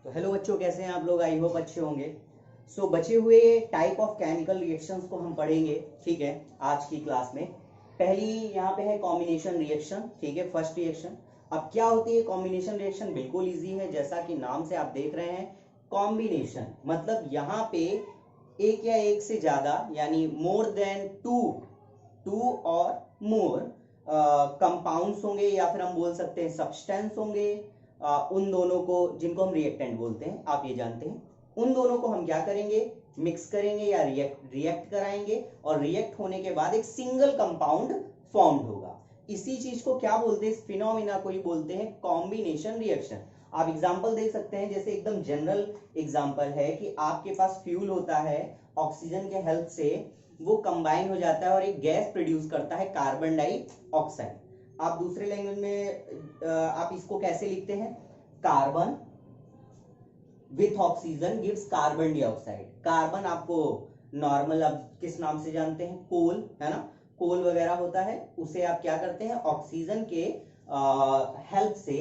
तो हेलो बच्चों, कैसे हैं आप लोग? आई होप अच्छे होंगे। बचे हुए टाइप ऑफ केमिकल रिएक्शंस को हम पढ़ेंगे, ठीक है, आज की क्लास में। पहली यहाँ पे है कॉम्बिनेशन रिएक्शन, ठीक है, फर्स्ट रिएक्शन। अब क्या होती है कॉम्बिनेशन रिएक्शन? बिल्कुल इजी है, जैसा कि नाम से आप देख रहे हैं। कॉम्बिनेशन मतलब यहाँ पे एक या एक से ज्यादा, यानी more than to, to or more compounds होंगे, या फिर हम बोल सकते हैं सब्सटेंस होंगे। उन दोनों को, जिनको हम रिएक्टेंट बोलते हैं, आप ये जानते हैं, उन दोनों को हम क्या करेंगे? मिक्स करेंगे या रिएक्ट कराएंगे, और रिएक्ट होने के बाद एक सिंगल कंपाउंड फॉर्म्ड होगा। इसी चीज को क्या बोलते हैं? इस फिनोमिना को ही बोलते हैं कॉम्बिनेशन रिएक्शन। आप एग्जांपल देख सकते हैं, जैसे एकदम जनरल एग्जांपल है कि आपके पास फ्यूल होता है, ऑक्सीजन के हेल्प से वो कंबाइन हो जाता है और एक गैस प्रोड्यूस करता है, कार्बन डाइऑक्साइड। आप दूसरे लैंग्वेज में आप इसको कैसे लिखते हैं? Carbon with oxygen gives carbon dioxide. Carbon आपको नॉर्मल अब किस नाम से जानते हैं? कोल, है ना। कोल वगैरह होता है, उसे आप क्या करते हैं? ऑक्सीजन के हेल्प से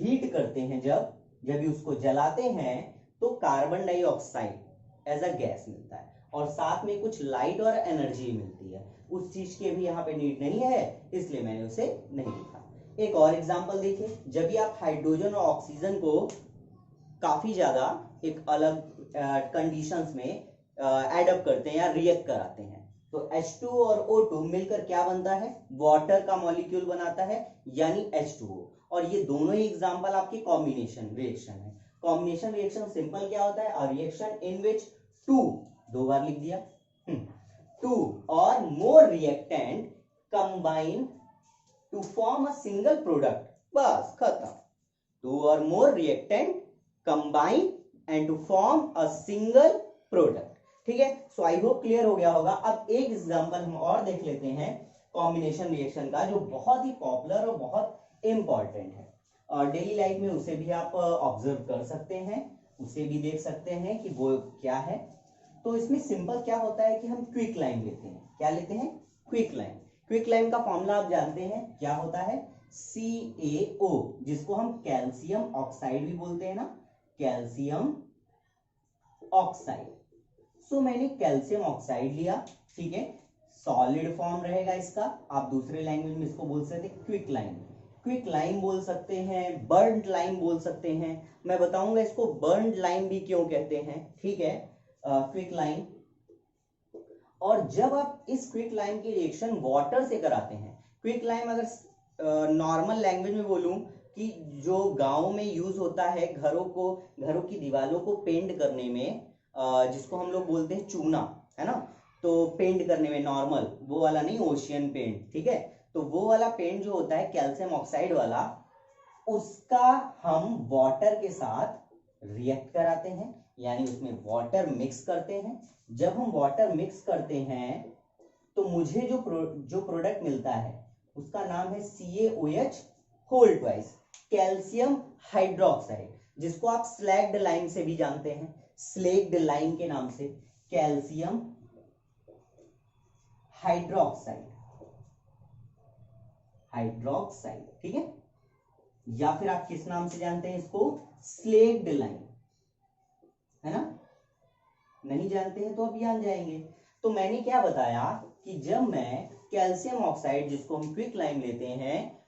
हीट करते हैं। जब जब उसको जलाते हैं तो carbon dioxide as a gas मिलता है, और साथ में कुछ लाइट और एनर्जी मिलती है। उस चीज के भी यहाँ पे नीड नहीं है, इसलिए मैंने उसे नहीं लिखा। एक और एग्जांपल देखिए, जब भी आप हाइड्रोजन और ऑक्सीजन को काफी ज्यादा एक अलग कंडीशंस में एडअप करते हैं या रिएक्ट कराते हैं, तो H2 और O2 मिलकर क्या बनता है? वाटर का मॉलिक्यूल बनाता है, यानी H2O। और ये दोनों ही एग्जांपल आपके कॉम्बिनेशन रिएक्शन है। कॉम्बिनेशन रिएक्शन सिंपल क्या होता है? अ रिएक्शन इन विच टू, दो बार लिख दिया, two or more reactant combine to form a single product. बस खत्म। Two or more reactant combine and to form a single product. ठीक है, सो आई होप क्लियर हो गया होगा। अब एक एग्जांपल हम और देख लेते हैं कॉम्बिनेशन रिएक्शन का, जो बहुत ही पॉपुलर और बहुत इंपॉर्टेंट है, और डेली लाइफ में उसे भी आप ऑब्जर्व कर सकते हैं, उसे भी देख सकते हैं कि वो क्या है। तो इसमें सिंपल क्या होता है कि हम क्विक लाइम लेते हैं। क्या लेते हैं? Quick lime. क्विक लाइम का फॉर्मूला आप जानते हैं, क्या होता है? CaO, जिसको हम कैल्शियम ऑक्साइड भी बोलते हैं ना, कैल्शियम ऑक्साइड। सो मैंने कैल्शियम ऑक्साइड लिया, ठीक है, सॉलिड फॉर्म रहेगा इसका। आप दूसरे लैंग्वेज में इसको बोल सकते हैं क्विक लाइम। क्विक लाइम बोल सकते हैं, बर्न्ड लाइम बोल सकते हैं। मैं बताऊंगा इसको बर्न्ड लाइम भी क्यों कहते हैं, ठीक है, क्विक लाइम। और जब आप इस क्विक लाइम की रिएक्शन वाटर से कराते हैं, क्विक लाइम अगर नॉर्मल लैंग्वेज में बोलूं कि जो गांव में यूज होता है घरों की दीवारों को पेंट करने में, जिसको हम लोग बोलते हैं चूना, है ना। तो पेंट करने में नॉर्मल वो वाला नहीं, ओशियन पेंट, ठीक है। तो वो वाला पेंट जो होता है कैल्शियम ऑक्साइड वाला, उसका हम वाटर के साथ रिएक्ट कराते हैं, यानी उसमें वाटर मिक्स करते हैं। जब हम वाटर मिक्स करते हैं तो मुझे जो प्रोडक्ट मिलता है उसका नाम है CaOH whole twice, calcium hydroxide, जिसको आप स्लैग्ड लाइम से भी जानते हैं, स्लैग्ड लाइम के नाम से, कैल्शियम हाइड्रोक्साइड, हाइड्रोक्साइड, ठीक है। या फिर आप किस नाम से जानते हैं इसको? स्लेक्ड लाइम, है ना। नहीं जानते हैं तो अब जान जाएंगे। तो मैंने क्या बताया कि जब मैं कैल्शियम ऑक्साइड, जिसको हम क्विक लाइम लेते हैं,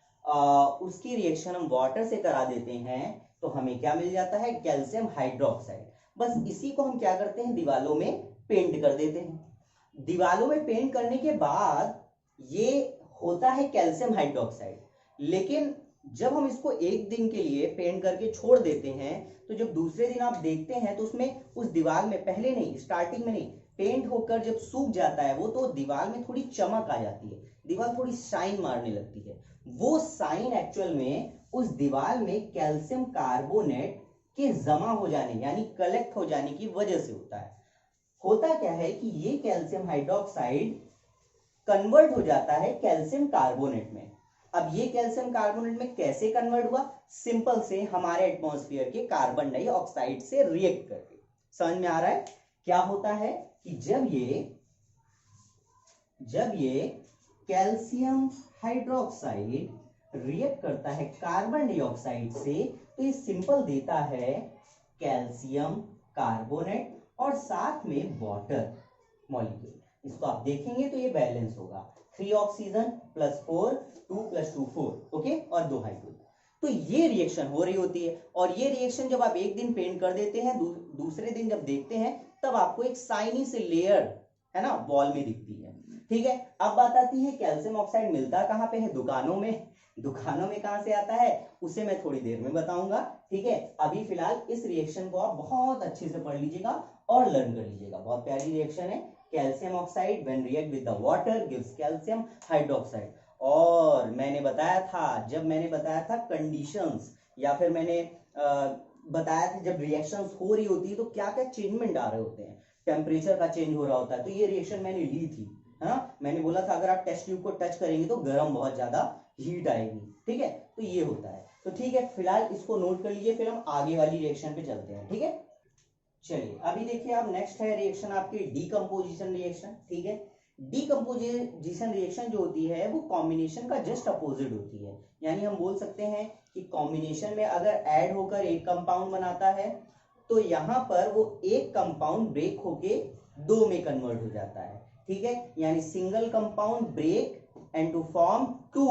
उसकी रिएक्शन हम वाटर से करा देते हैं, तो हमें क्या मिल जाता है? Calcium hydroxide. बस इसी को हम क्या करते हैं? दीवालों में पेंट कर देते हैं। दीवालों में पेंट करने के बाद ये होता है कैल्शियम हाइड्रोक्साइड, लेकिन जब हम इसको एक दिन के लिए पेंट करके छोड़ देते हैं, तो जब दूसरे दिन आप देखते हैं तो उसमें, उस दीवार में, पहले नहीं, स्टार्टिंग में नहीं, पेंट होकर जब सूख जाता है वो, तो दीवार में थोड़ी चमक आ जाती है, दीवार थोड़ी शाइन मारने लगती है। वो शाइन एक्चुअल में उस दीवार में कैल्शियम कार्बोनेट के जमा हो जाने, यानी कलेक्ट हो जाने की वजह से होता है। होता क्या है कि ये कैल्शियम हाइड्रोक्साइड कन्वर्ट हो जाता है कैल्शियम कार्बोनेट में। अब ये कैल्शियम कार्बोनेट में कैसे कन्वर्ट हुआ? सिंपल से, हमारे एटमॉस्फेयर के कार्बन डाइऑक्साइड से रिएक्ट करके। समझ में आ रहा है क्या होता है? कि जब ये कैल्शियम हाइड्रोक्साइड रिएक्ट करता है कार्बन डाइऑक्साइड से, तो ये सिंपल देता है कैल्शियम कार्बोनेट और साथ में वाटर मॉलिक्यूल। इसको आप देखेंगे तो ये बैलेंस होगा, 3 ऑक्सीजन प्लस 4, 2 + 2 4, ओके, और 2 हाइड्रोजन। तो ये रिएक्शन हो रही होती है, और ये रिएक्शन जब आप एक दिन पेंट कर देते हैं, दूसरे दिन जब देखते हैं तब आपको एक साइनी सी लेयर है ना वॉल में दिखती है, ठीक है। अब बात आती है कैल्शियम ऑक्साइड मिलता कहाँ पे है? दुकानों में। दुकानों में कहाँ से आता है उसे मैं थोड़ी देर में बताऊंगा, ठीक है। अभी फिलहाल इस रिएक्शन को आप बहुत अच्छे से पढ़ लीजिएगा और लर्न कर लीजिएगा। बहुत प्यारी रिएक्शन है। Calcium oxide when react with the water gives calcium hydroxide. और मैंने बताया था, जब मैंने बताया था कंडीशंस, या फिर मैंने बताया था जब रिएक्शंस हो रही होती है तो क्या क्या चेंजमेंट आ रहे होते हैं, टेम्परेचर का चेंज हो रहा होता है। तो ये रिएक्शन मैंने ली थी, हाँ, मैंने बोला था अगर आप टेस्ट ट्यूब को टच करेंगे तो गर्म बहुत ज्यादा हीट आएगी, ठीक है। तो ये होता है। तो ठीक है, फिलहाल इसको नोट कर लीजिए, फिर हम आगे वाली रिएक्शन पे चलते हैं, ठीक है। चलिए अभी देखिए आप, नेक्स्ट है रिएक्शन आपकी डीकंपोजिशन रिएक्शन, ठीक है। डीकंपोजिशन रिएक्शन जो होती है वो कॉम्बिनेशन का जस्ट अपोजिट होती है। यानी हम बोल सकते हैं कि कॉम्बिनेशन में अगर ऐड होकर एक कंपाउंड बनाता है तो यहां पर वो एक कंपाउंड ब्रेक होके 2 में कन्वर्ट हो जाता है, ठीक है। यानी single compound break and to form 2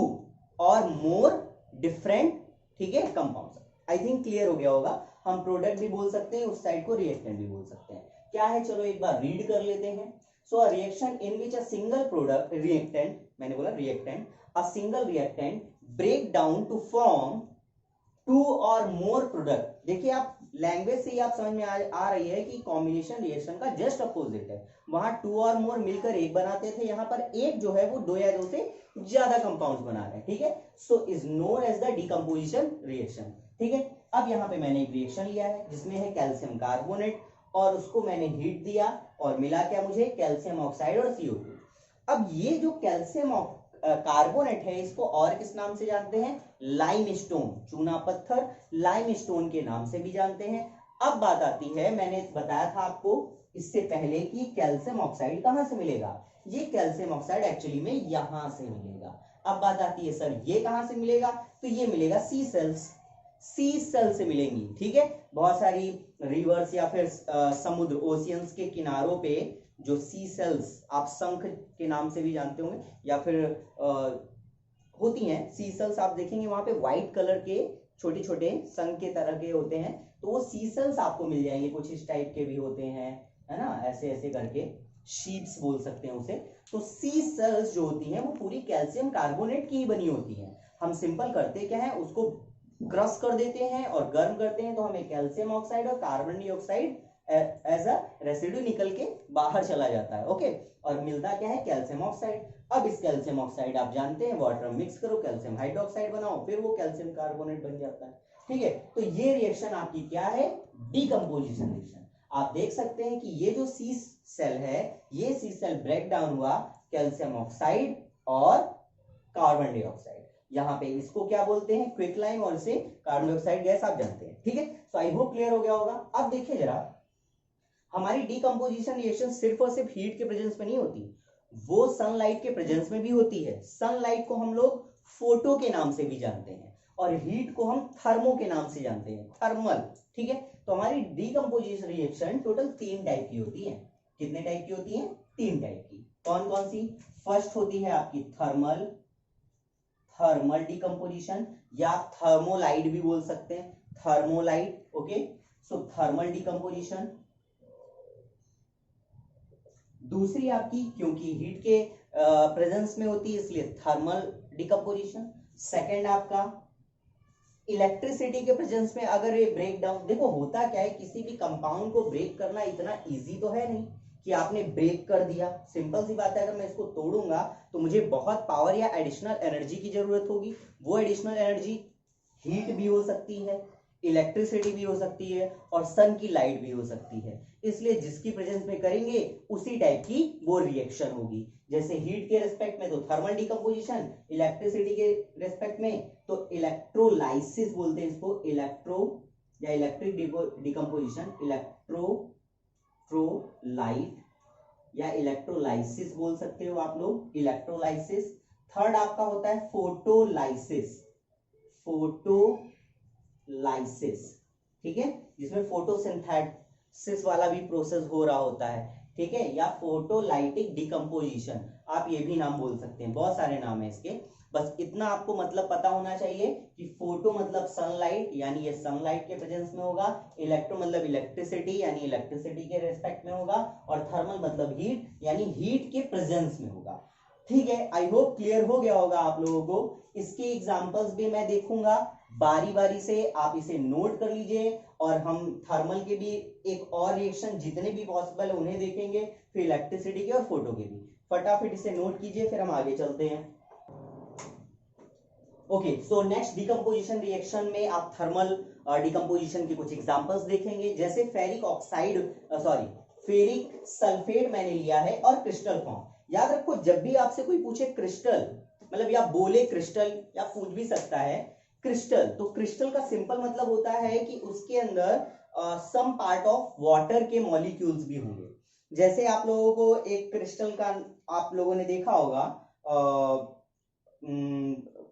और मोर डिफरेंट, ठीक है, कंपाउंड्स। आई थिंक क्लियर हो गया होगा। हम प्रोडक्ट भी बोल सकते हैं, उस साइड को रिएक्टेंट भी बोल सकते हैं। क्या है चलो एक बार रीड कर लेते हैं। So a reaction in which a single product reactant, मैंने बोला reactant, a single reactant break down to form 2 और मोर प्रोडक्ट। देखिए आप लैंग्वेज से ही आप समझ में आ रही है कि कॉम्बिनेशन रिएक्शन का जस्ट अपोजिट है। वहां 2 और मोर मिलकर एक बनाते थे, यहाँ पर एक जो है वो 2 या 2 से ज्यादा कंपाउंड्स बना रहे हैं, ठीक है। So is known as the decomposition reaction, ठीक है। अब यहाँ पे मैंने एक रिएक्शन लिया है जिसमें है कैल्शियम कार्बोनेट, और उसको मैंने हीट दिया और मिला क्या मुझे? कैल्शियम ऑक्साइड और CO2। अब ये जो कैल्शियम कार्बोनेट है इसको और किस नाम से जानते हैं? लाइमस्टोन, चूना पत्थर, लाइमस्टोन के नाम से भी जानते हैं। अब बात आती है, मैंने बताया था आपको इससे पहले कि कैल्शियम ऑक्साइड कहां से मिलेगा। ये कैल्शियम ऑक्साइड एक्चुअली में यहां से मिलेगा। अब बात आती है सर ये कहां से मिलेगा, तो ये मिलेगा सी सेल्स, सी सेल से मिलेंगी, ठीक है। बहुत सारी रिवर्स या फिर समुद्र ओशियंस के किनारों पे जो सी सेल्स आप शंख के नाम से भी जानते होंगे, या फिर होती हैं सी सेल्स, आप देखेंगे वहां पे व्हाइट कलर के छोटे छोटे शंख के तरह के होते हैं, तो वो सी सेल्स आपको मिल जाएंगे। कुछ इस टाइप के भी होते हैं, है ना, ऐसे ऐसे करके, शीट्स बोल सकते हैं उसे। तो सी सेल्स जो होती हैं वो पूरी कैल्शियम कार्बोनेट की ही बनी होती हैं। हम सिंपल करते क्या है, उसको क्रश कर देते हैं और गर्म करते हैं तो हमें कैल्शियम ऑक्साइड और carbon dioxide as a residue निकल के बाहर चला जाता है, ओके। और मिलता क्या है? Calcium oxide. अब इस कैल्शियम ऑक्साइड आप जानते हैं वाटर मिक्स करो, कैल्शियम हाइड्रोक्साइड बनाओ, फिर वो कैल्शियम कार्बोनेट बन जाता है, ठीक है। तो ये रिएक्शन आपकी क्या है? Decomposition reaction. आप देख सकते हैं कि ये जो सी सेल है, ये सी सेल ब्रेक डाउन हुआ कैल्शियम ऑक्साइड और कार्बन डाइऑक्साइड। यहाँ पे इसको क्या बोलते हैं? क्विकलाइम, और इसे कार्बन डाइऑक्साइड गैस आप जानते हैं, ठीक है। सो आई होप क्लियर हो गया होगा। अब देखिए जरा, हमारी डीकंपोजिशन रिएक्शन सिर्फ और सिर्फ हीट के प्रेजेंस में नहीं होती, वो सनलाइट के प्रेजेंस में भी होती है। सनलाइट को हम लोग फोटो के नाम से भी जानते हैं और हीट को हम थर्मो के नाम से जानते हैं, थर्मल, ठीक है। तो हमारी डीकंपोजिशन रिएक्शन टोटल 3 टाइप की होती है। कितने टाइप की होती है? 3 टाइप की। कौन कौन सी? फर्स्ट होती है आपकी थर्मल, थर्मल डीकंपोजिशन, या थर्मोलाइट भी बोल सकते हैं, थर्मोलाइट, ओके। सो थर्मल डीकंपोजिशन। दूसरी आपकी, क्योंकि हीट के प्रेजेंस में होती है इसलिए थर्मल डीकंपोजिशन। सेकंड आपका इलेक्ट्रिसिटी के प्रेजेंस में अगर ये ब्रेक डाउन, देखो होता क्या है, किसी भी कंपाउंड को ब्रेक करना इतना इजी तो है नहीं कि आपने ब्रेक कर दिया। सिंपल सी बात है, अगर मैं इसको तोड़ूंगा तो मुझे बहुत पावर या एडिशनल एनर्जी की जरूरत होगी। वो एडिशनल एनर्जी हीट भी हो सकती है, इलेक्ट्रिसिटी भी हो सकती है, और सन की लाइट भी हो सकती है। इसलिए जिसकी प्रेजेंस में करेंगे उसी टाइप की वो रिएक्शन होगी। जैसे हीट के रेस्पेक्ट में तो थर्मल डीकंपोजिशन, इलेक्ट्रिसिटी के रेस्पेक्ट में तो इलेक्ट्रोलाइसिस बोलते हैं इसको, इलेक्ट्रो या इलेक्ट्रिक डीकंपोजिशन, इलेक्ट्रोलाइट या इलेक्ट्रोलाइसिस बोल सकते हो आप लोग, इलेक्ट्रोलाइसिस। थर्ड आपका होता है फोटोलाइसिस, फोटोलाइसिस, ठीक है, जिसमें फोटोसिंथेसिस वाला भी प्रोसेस हो रहा होता है, ठीक है, या फोटोलाइटिक डिकम्पोजिशन, आप ये भी नाम बोल सकते हैं, बहुत सारे नाम है इसके। बस इतना आपको मतलब पता होना चाहिए कि फोटो मतलब सनलाइट, यानी ये सनलाइट के प्रेजेंस में होगा, इलेक्ट्रो मतलब इलेक्ट्रिसिटी, यानी इलेक्ट्रिसिटी के रेस्पेक्ट में होगा, और थर्मल मतलब हीट, यानी हीट के प्रेजेंस में होगा। ठीक है, आई होप क्लियर हो गया होगा आप लोगों को। इसके एग्जांपल्स भी मैं देखूंगा, बारी बारी से आप इसे नोट कर लीजिए, और हम थर्मल के भी एक और रिएक्शन जितने भी पॉसिबल है उन्हें देखेंगे, फिर इलेक्ट्रिसिटी के और फोटो के भी। फटाफट इसे नोट कीजिए, फिर हम आगे चलते हैं। Okay, so next decomposition reaction में आप थर्मल डिकम्पोजिशन के कुछ एग्जांपल्स देखेंगे, जैसे ferric oxide, sorry ferric sulphate मैंने लिया है, और क्रिस्टल फॉर्म। याद रखो, जब भी आपसे कोई पूछे क्रिस्टल, मतलब या बोले क्रिस्टल, या पूछ भी सकता है क्रिस्टल, तो क्रिस्टल का सिंपल मतलब होता है कि उसके अंदर सम पार्ट ऑफ वाटर के मॉलिक्यूल्स भी होंगे। जैसे आप लोगों को एक क्रिस्टल का आप लोगों ने देखा होगा,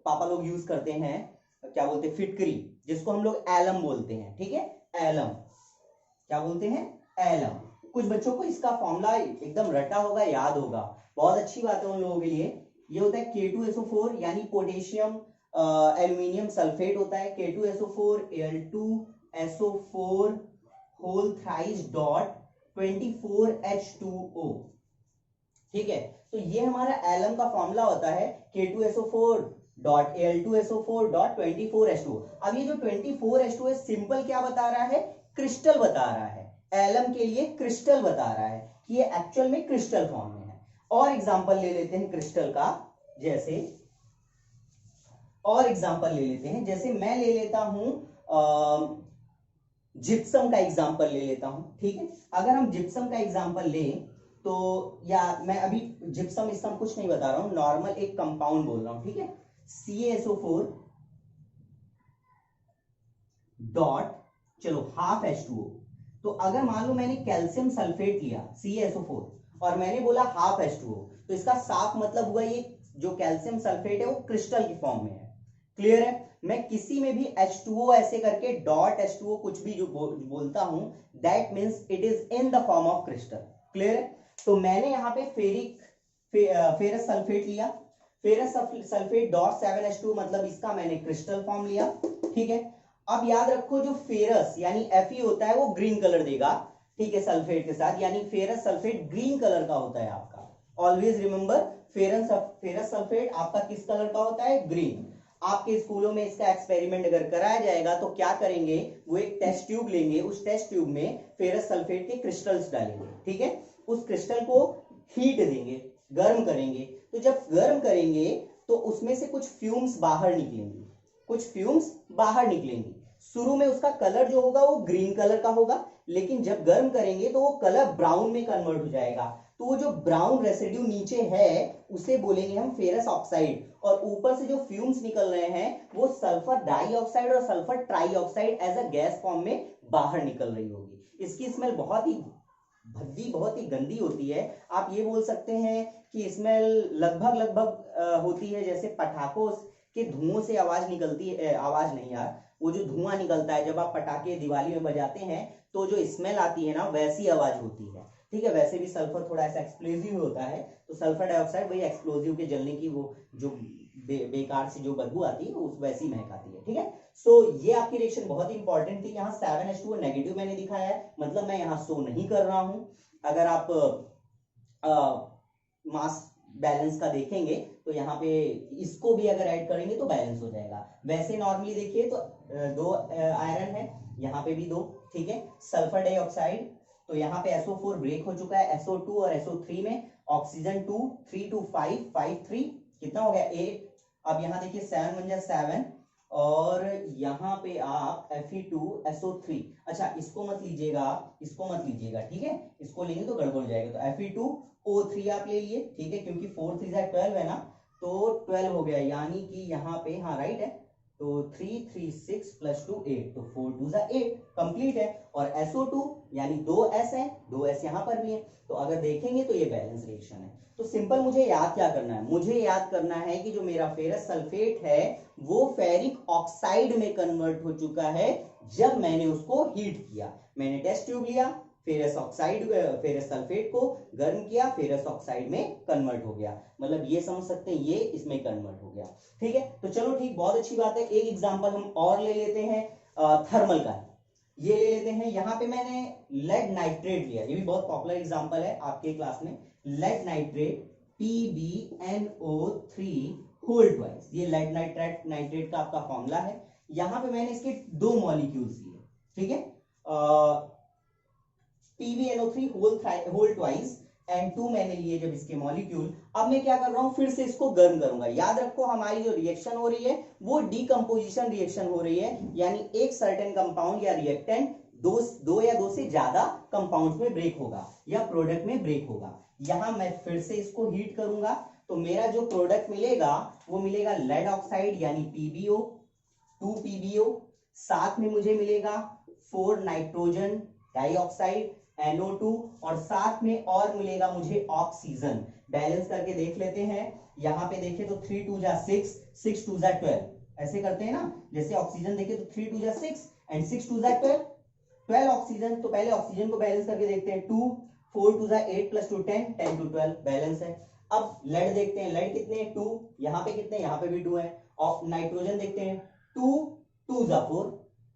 पापा लोग यूज करते हैं, क्या बोलते हैं, फिटकरी, जिसको हम लोग एलम बोलते हैं, ठीक है, एलम, क्या बोलते हैं, एलम। कुछ बच्चों को इसका फॉर्मूला एकदम रटा होगा, याद होगा, बहुत अच्छी बात है उन लोगों के लिए। ये होता है K2SO4, यानी पोटेशियम एल्यूमिनियम सल्फेट होता है, K2SO4 Al2SO4 whole thrice dot 24H2O, ठीक है। तो ये हमारा एलम का फॉर्मूला होता है K2SO4 dot Al2SO4 dot 24H2O। अब ये जो 24H2O सिंपल क्या बता रहा है, क्रिस्टल बता रहा है, एलम के लिए क्रिस्टल बता रहा है कि ये एक्चुअल में क्रिस्टल फॉर्म में है। और एग्जांपल ले लेते हैं क्रिस्टल का, जैसे और एग्जांपल ले लेते हैं, जैसे मैं ले लेता हूं जिप्सम का एग्जांपल ले लेता हूं, ठीक है। अगर हम जिप्सम का एग्जांपल लें तो, या मैं अभी जिप्सम इसका कुछ नहीं बता रहा हूं, नॉर्मल एक कंपाउंड बोल रहा हूं, ठीक है, CaSO4 डॉट, चलो हाफ H2O। तो अगर मान लो मैंने कैल्शियम सल्फेट लिया CaSO4 और मैंने बोला हाफ H2O, तो इसका साफ मतलब हुआ ये जो कैल्शियम सल्फेट है वो क्रिस्टल की फॉर्म में है। क्लियर है। मैं किसी में भी H2O ऐसे करके डॉट H2O कुछ भी जो बोलता हूं, that means it is in the form of crystal. Clear है। तो मैंने यहां पे फेरस सल्फेट लिया, फेरस सल्फेट डॉट 7H2, मतलब इसका मैंने क्रिस्टल फॉर्म लिया, ठीक है। अब याद रखो, जो फेरस यानी Fe होता है वो ग्रीन कलर देगा, ठीक है, सल्फेट के साथ, यानी फेरस सल्फेट ग्रीन कलर का होता है आपका। ऑलवेज रिमेंबर, फेरस सल्फेट आपका किस कलर का होता है, ग्रीन। आपके स्कूलों में इसका एक्सपेरिमेंट अगर कराया जाएगा तो क्या करेंगे, वो एक टेस्ट ट्यूब लेंगे, उस टेस्ट ट्यूब में फेरस सल्फेट के क्रिस्टल्स डालेंगे, ठीक है, उस क्रिस्टल को हीट देंगे, गर्म करेंगे। तो जब गर्म करेंगे तो उसमें से कुछ फ्यूम्स बाहर निकलेंगी, कुछ फ्यूम्स बाहर निकलेंगी। शुरू में उसका कलर जो होगा वो ग्रीन कलर का होगा, लेकिन जब गर्म करेंगे तो वो कलर ब्राउन में कन्वर्ट हो जाएगा। तो वो जो ब्राउन रेसिड्यू नीचे है उसे बोलेंगे हम फेरस ऑक्साइड, और ऊपर से जो फ्यूम्स निकल रहे हैं वो सल्फर डाइऑक्साइड और sulphur trioxide as a gas form में बाहर निकल रही होगी। इसकी स्मेल बहुत ही भद्दी, बहुत ही गंदी होती है। आप ये बोल सकते हैं कि स्मेल लगभग होती है जैसे पटाखों के धुओं से आवाज निकलती है, आवाज नहीं यार, वो जो धुआं निकलता है जब आप पटाखे दिवाली में बजाते हैं तो जो स्मेल आती है ना, वैसी आवाज होती है, ठीक है। वैसे भी सल्फर थोड़ा ऐसा एक्सप्लोजिव होता है, तो सल्फर डाइऑक्साइड वही एक्सप्लोजिव के जलने की वो जो बेकार से जो बदबू आती है उस वैसी महक आती है, ठीक है। सो ये आपकी रिएक्शन बहुत इंपॉर्टेंट थी। यहाँ 7H2O नेगेटिव मैंने दिखाया है, मतलब मैं यहाँ शो नहीं कर रहा हूं। अगर आप मास बैलेंस का देखेंगे तो यहाँ पे इसको भी अगर ऐड करेंगे तो बैलेंस हो जाएगा। वैसे नॉर्मली देखिए तो दो आयरन है, यहाँ पे भी दो, ठीक है। सल्फर डाइऑक्साइड, तो यहाँ पे SO4 ब्रेक हो चुका है, SO2 और SO3 में ऑक्सीजन 2, 3 2 5 5 3 कितना हो गया 8। अब यहाँ देखिए 7 बन जाए 7, और यहाँ पे आप Fe2SO3, अच्छा इसको मत लीजिएगा, इसको मत लीजिएगा, ठीक है, इसको लेंगे तो गड़बड़ हो जाएगा। तो Fe2O3 आप ले लिए, ठीक है, क्योंकि 4 3 12 है ना, तो 12 हो गया, यानी कि यहाँ पे, हाँ राइट है, तो 3 3 6 प्लस 2 8, तो 4 2 जा 8 कंप्लीट है। और SO2 यानी 2S है, 2S यहाँ पर भी है, तो अगर देखेंगे तो ये बैलेंस रिएक्शन है। तो सिंपल मुझे याद क्या करना है, मुझे याद करना है कि जो मेरा फेरस सल्फेट है वो फेरिक ऑक्साइड में कन्वर्ट हो चुका है जब मैंने उसको हीट किया। मैंने टेस्ट ट्यूब लिया, फेरस ऑक्साइड फेरस सल्फेट को गर्म किया, फेरस ऑक्साइड में कन्वर्ट हो गया, मतलब ये समझ सकते हैं ये इसमें कन्वर्ट हो गया। ठीक है, तो चलो ठीक, बहुत अच्छी बात है। एक एग्जांपल हम और ले लेते हैं थर्मल का, ये ले लेते हैं। यहां पे मैंने लेड नाइट्रेट लिया, ये भी बहुत पॉपुलर एग्जांपल है आपके क्लास में। Lead nitrate PbNO3 whole twice, ये लेड नाइट्रेट का आपका फॉर्मूला है। यहां पे मैंने इसके 2 मॉलिक्यूल्स लिए, ठीक है, PbNO3 होल ट्वाइस एंड 2 मैंने लिए जब इसके मॉलिक्यूल। अब मैं क्या कर रहा हूं, फिर से इसको गर्म करूंगा। याद रखो हमारी जो रिएक्शन हो रही है वो डीकंपोजिशन रिएक्शन हो रही है, यानी एक सर्टेन कंपाउंड या रिएक्टेंट दो या दो से ज्यादा कंपाउंड्स में ब्रेक होगा या प्रोडक्ट में ब्रेक होगा। यहां मैं फिर से इसको हीट करूंगा, तो मेरा जो प्रोडक्ट मिलेगा वो मिलेगा लेड ऑक्साइड यानी PbO, 2 PbO, साथ में मुझे मिलेगा 4 नाइट्रोजन डाइऑक्साइड NO2, और साथ में और मिलेगा मुझे ऑक्सीजन। बैलेंस करके देख लेते हैं, यहां पे देखें तो 3 2 जा 6, 6 2 जा 12, ऐसे करते हैं ना। जैसे ऑक्सीजन देखें तो 3 2 जा 6 एंड 6 2 जा 12, 12 ऑक्सीजन। तो पहले ऑक्सीजन को बैलेंस करके देखते हैं, 2 4 2 जा 8 प्लस 2 10, 10 to 12 बैलेंस है। अब लेड देखते हैं, लेड कितने हैं 2, यहाँ पे कितने, यहाँ पे भी 2 है। और नाइट्रोजन देखते हैं, 2 2 जा 4,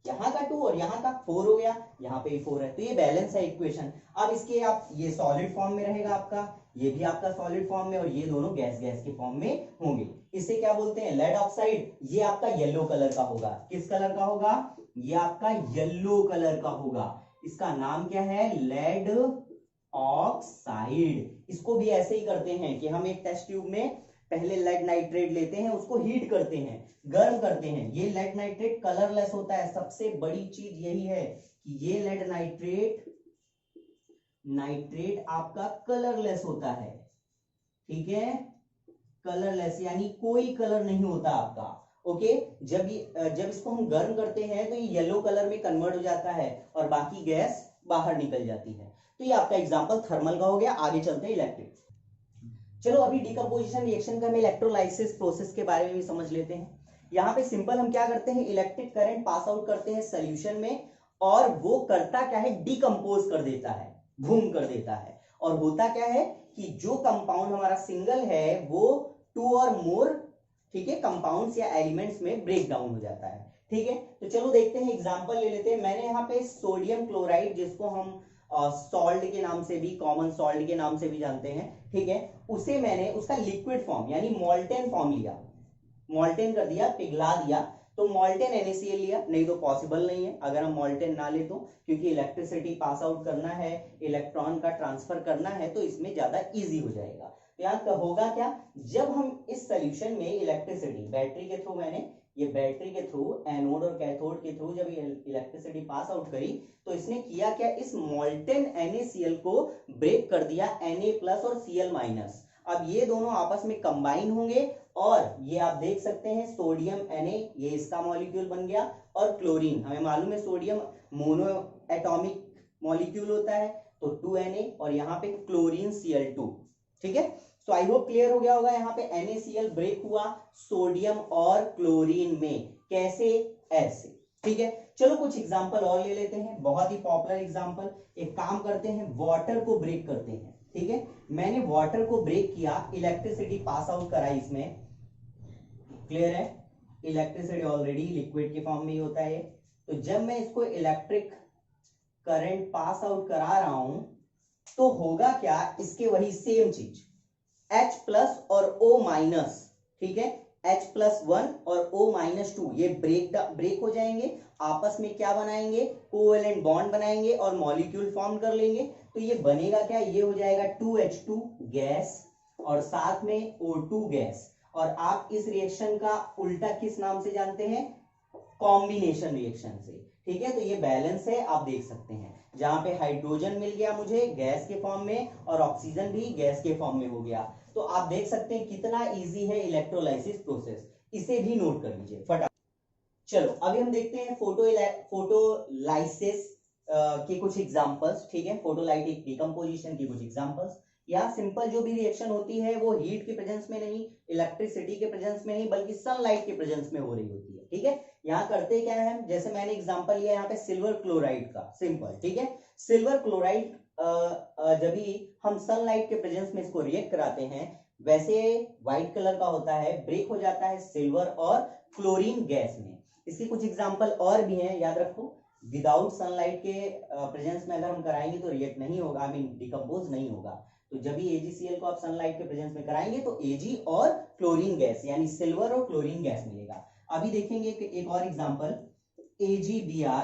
यहाँ का 2 और यहाँ का 4 हो गया, यहाँ पे 4 है, तो ये बैलेंस है इक्वेशन। अब इसके आप ये सॉलिड फॉर्म में रहेगा आपका, ये भी आपका सॉलिड फॉर्म में, और ये दोनों गैस गैस के फॉर्म में होंगे। इसे क्या बोलते हैं, लेड ऑक्साइड। ये आपका येलो कलर का होगा, किस कलर का होगा, ये आपका येलो कलर का होगा। इसका नाम क्या है, लेड ऑक्साइड। इसको भी ऐसे ही करते हैं कि हम एक टेस्ट ट्यूब में पहले लेड नाइट्रेट लेते हैं, उसको हीट करते हैं, गर्म करते हैं। ये लेड नाइट्रेट कलरलेस होता है, सबसे बड़ी चीज यही है कि ये लेड नाइट्रेट आपका कलरलेस होता है, ठीक है, कलरलेस यानी कोई कलर नहीं होता आपका। ओके, जब इसको हम गर्म करते हैं तो ये येलो कलर में कन्वर्ट हो जाता है और बाकी गैस बाहर निकल जाती है। तो ये आपका एग्जांपल थर्मल का हो गया। आगे चलते हैं इलेक्ट्रिक। चलो अभी डिकम्पोजिशन रिएक्शन का हम इलेक्ट्रोलाइसिस प्रोसेस के बारे में भी समझ लेते हैं। यहाँ पे सिंपल हम क्या करते हैं, इलेक्ट्रिक करंट पास आउट करते हैं सॉल्यूशन में, और वो करता क्या है, डिकम्पोज कर देता है, घूम कर देता है। और होता क्या है कि जो कंपाउंड हमारा सिंगल है वो 2 और मोर, ठीक है, कंपाउंड्स या एलिमेंट्स में ब्रेक डाउन हो जाता है। ठीक है, तो चलो देखते हैं, एग्जांपल ले लेते हैं। मैंने यहाँ पे सोडियम क्लोराइड, जिसको हम सॉल्ट के नाम से भी, कॉमन सॉल्ट के नाम से भी जानते हैं, ठीक है, उसे मैंने उसका लिक्विड फॉर्म यानी मोल्टेन फॉर्म लिया, मोल्टेन कर दिया, पिघला दिया, तो मोल्टेन NaCl लिया। नहीं तो पॉसिबल नहीं है अगर हम मोल्टेन ना ले तो, क्योंकि इलेक्ट्रिसिटी पास आउट करना है, इलेक्ट्रॉन का ट्रांसफर करना है, तो इसमें ज्यादा इजी हो जाएगा। तो यहाँ होगा क्या, जब हम इस सोल्यूशन में इलेक्ट्रिसिटी बैटरी के थ्रू, मैंने ये बैटरी के थ्रू, एनोड और कैथोड के थ्रू जब इलेक्ट्रिसिटी पास आउट करी, तो इसने किया क्या, इस मोल्टेन NaCl को ब्रेक कर दिया Na+ और Cl-। अब ये दोनों आपस में कंबाइन होंगे, और ये आप देख सकते हैं सोडियम Na, ये इसका मॉलिक्यूल बन गया, और क्लोरीन, हमें मालूम है सोडियम मोनो एटॉमिक मॉलिक्यूल होता है, तो 2Na, और यहाँ पे क्लोरीन Cl2। ठीक है, तो आई होप क्लियर हो गया होगा। यहाँ पे NaCl ब्रेक हुआ सोडियम और क्लोरीन में, कैसे, ऐसे। ठीक है, चलो कुछ एग्जांपल और ले लेते हैं, बहुत ही पॉपुलर एग्जांपल। एक काम करते हैं, वाटर को ब्रेक करते हैं। ठीक है, मैंने वाटर को ब्रेक किया, इलेक्ट्रिसिटी पास आउट कराई इसमें, क्लियर है, इलेक्ट्रिसिटी ऑलरेडी लिक्विड के फॉर्म में ही होता है। तो जब मैं इसको इलेक्ट्रिक करंट पास आउट करा रहा हूं, तो होगा क्या, इसके वही सेम चीज, H+ और O-, ठीक है, H+1 और O-2 ये ब्रेक हो जाएंगे, आपस में क्या बनाएंगे, कोवेलेंट बॉन्ड बनाएंगे और मॉलिक्यूल फॉर्म कर लेंगे। तो ये बनेगा क्या, ये हो जाएगा 2H2 गैस और साथ में O2 गैस। और आप इस रिएक्शन का उल्टा किस नाम से जानते हैं, कॉम्बिनेशन रिएक्शन से। ठीक है, तो ये बैलेंस है, आप देख सकते हैं, जहां पे हाइड्रोजन मिल गया मुझे गैस के फॉर्म में और ऑक्सीजन भी गैस के फॉर्म में हो गया। तो आप देख सकते हैं कितना इजी है इलेक्ट्रोलाइसिस प्रोसेस, इसे भी नोट कर लीजिए फटाफट। चलो अभी हम देखते हैं फोटोलाइसिस के कुछ एग्जांपल्स, ठीक है, फोटोलाइटिक डिकम्पोजिशन की कुछ एग्जांपल्स। या सिंपल जो भी रिएक्शन होती है वो हीट के प्रेजेंस में नहीं, इलेक्ट्रिसिटी के प्रेजेंस में नहीं, बल्कि सनलाइट के प्रेजेंस में हो रही होती है, ठीक है। यहाँ करते क्या है, जैसे मैंने एग्जांपल लिया यहाँ पे सिल्वर क्लोराइड का, सिंपल, ठीक है। सिल्वर क्लोराइड जब भी हम सनलाइट के प्रेजेंस में इसको रिएक्ट कराते हैं, वैसे व्हाइट कलर का होता है, ब्रेक हो जाता है सिल्वर और क्लोरीन गैस में। इसके कुछ एग्जांपल और भी हैं, याद रखो। विदाउट सनलाइट के प्रेजेंस में अगर हम कराएंगे तो रिएक्ट नहीं होगा, आई मीन डिकम्पोज नहीं होगा। तो जब भी AgCl को आप सनलाइट के प्रेजेंस में कराएंगे तो Ag और क्लोरीन गैस यानी सिल्वर और क्लोरीन गैस मिलेगा। अभी देखेंगे एक और एग्जांपल, AgBr,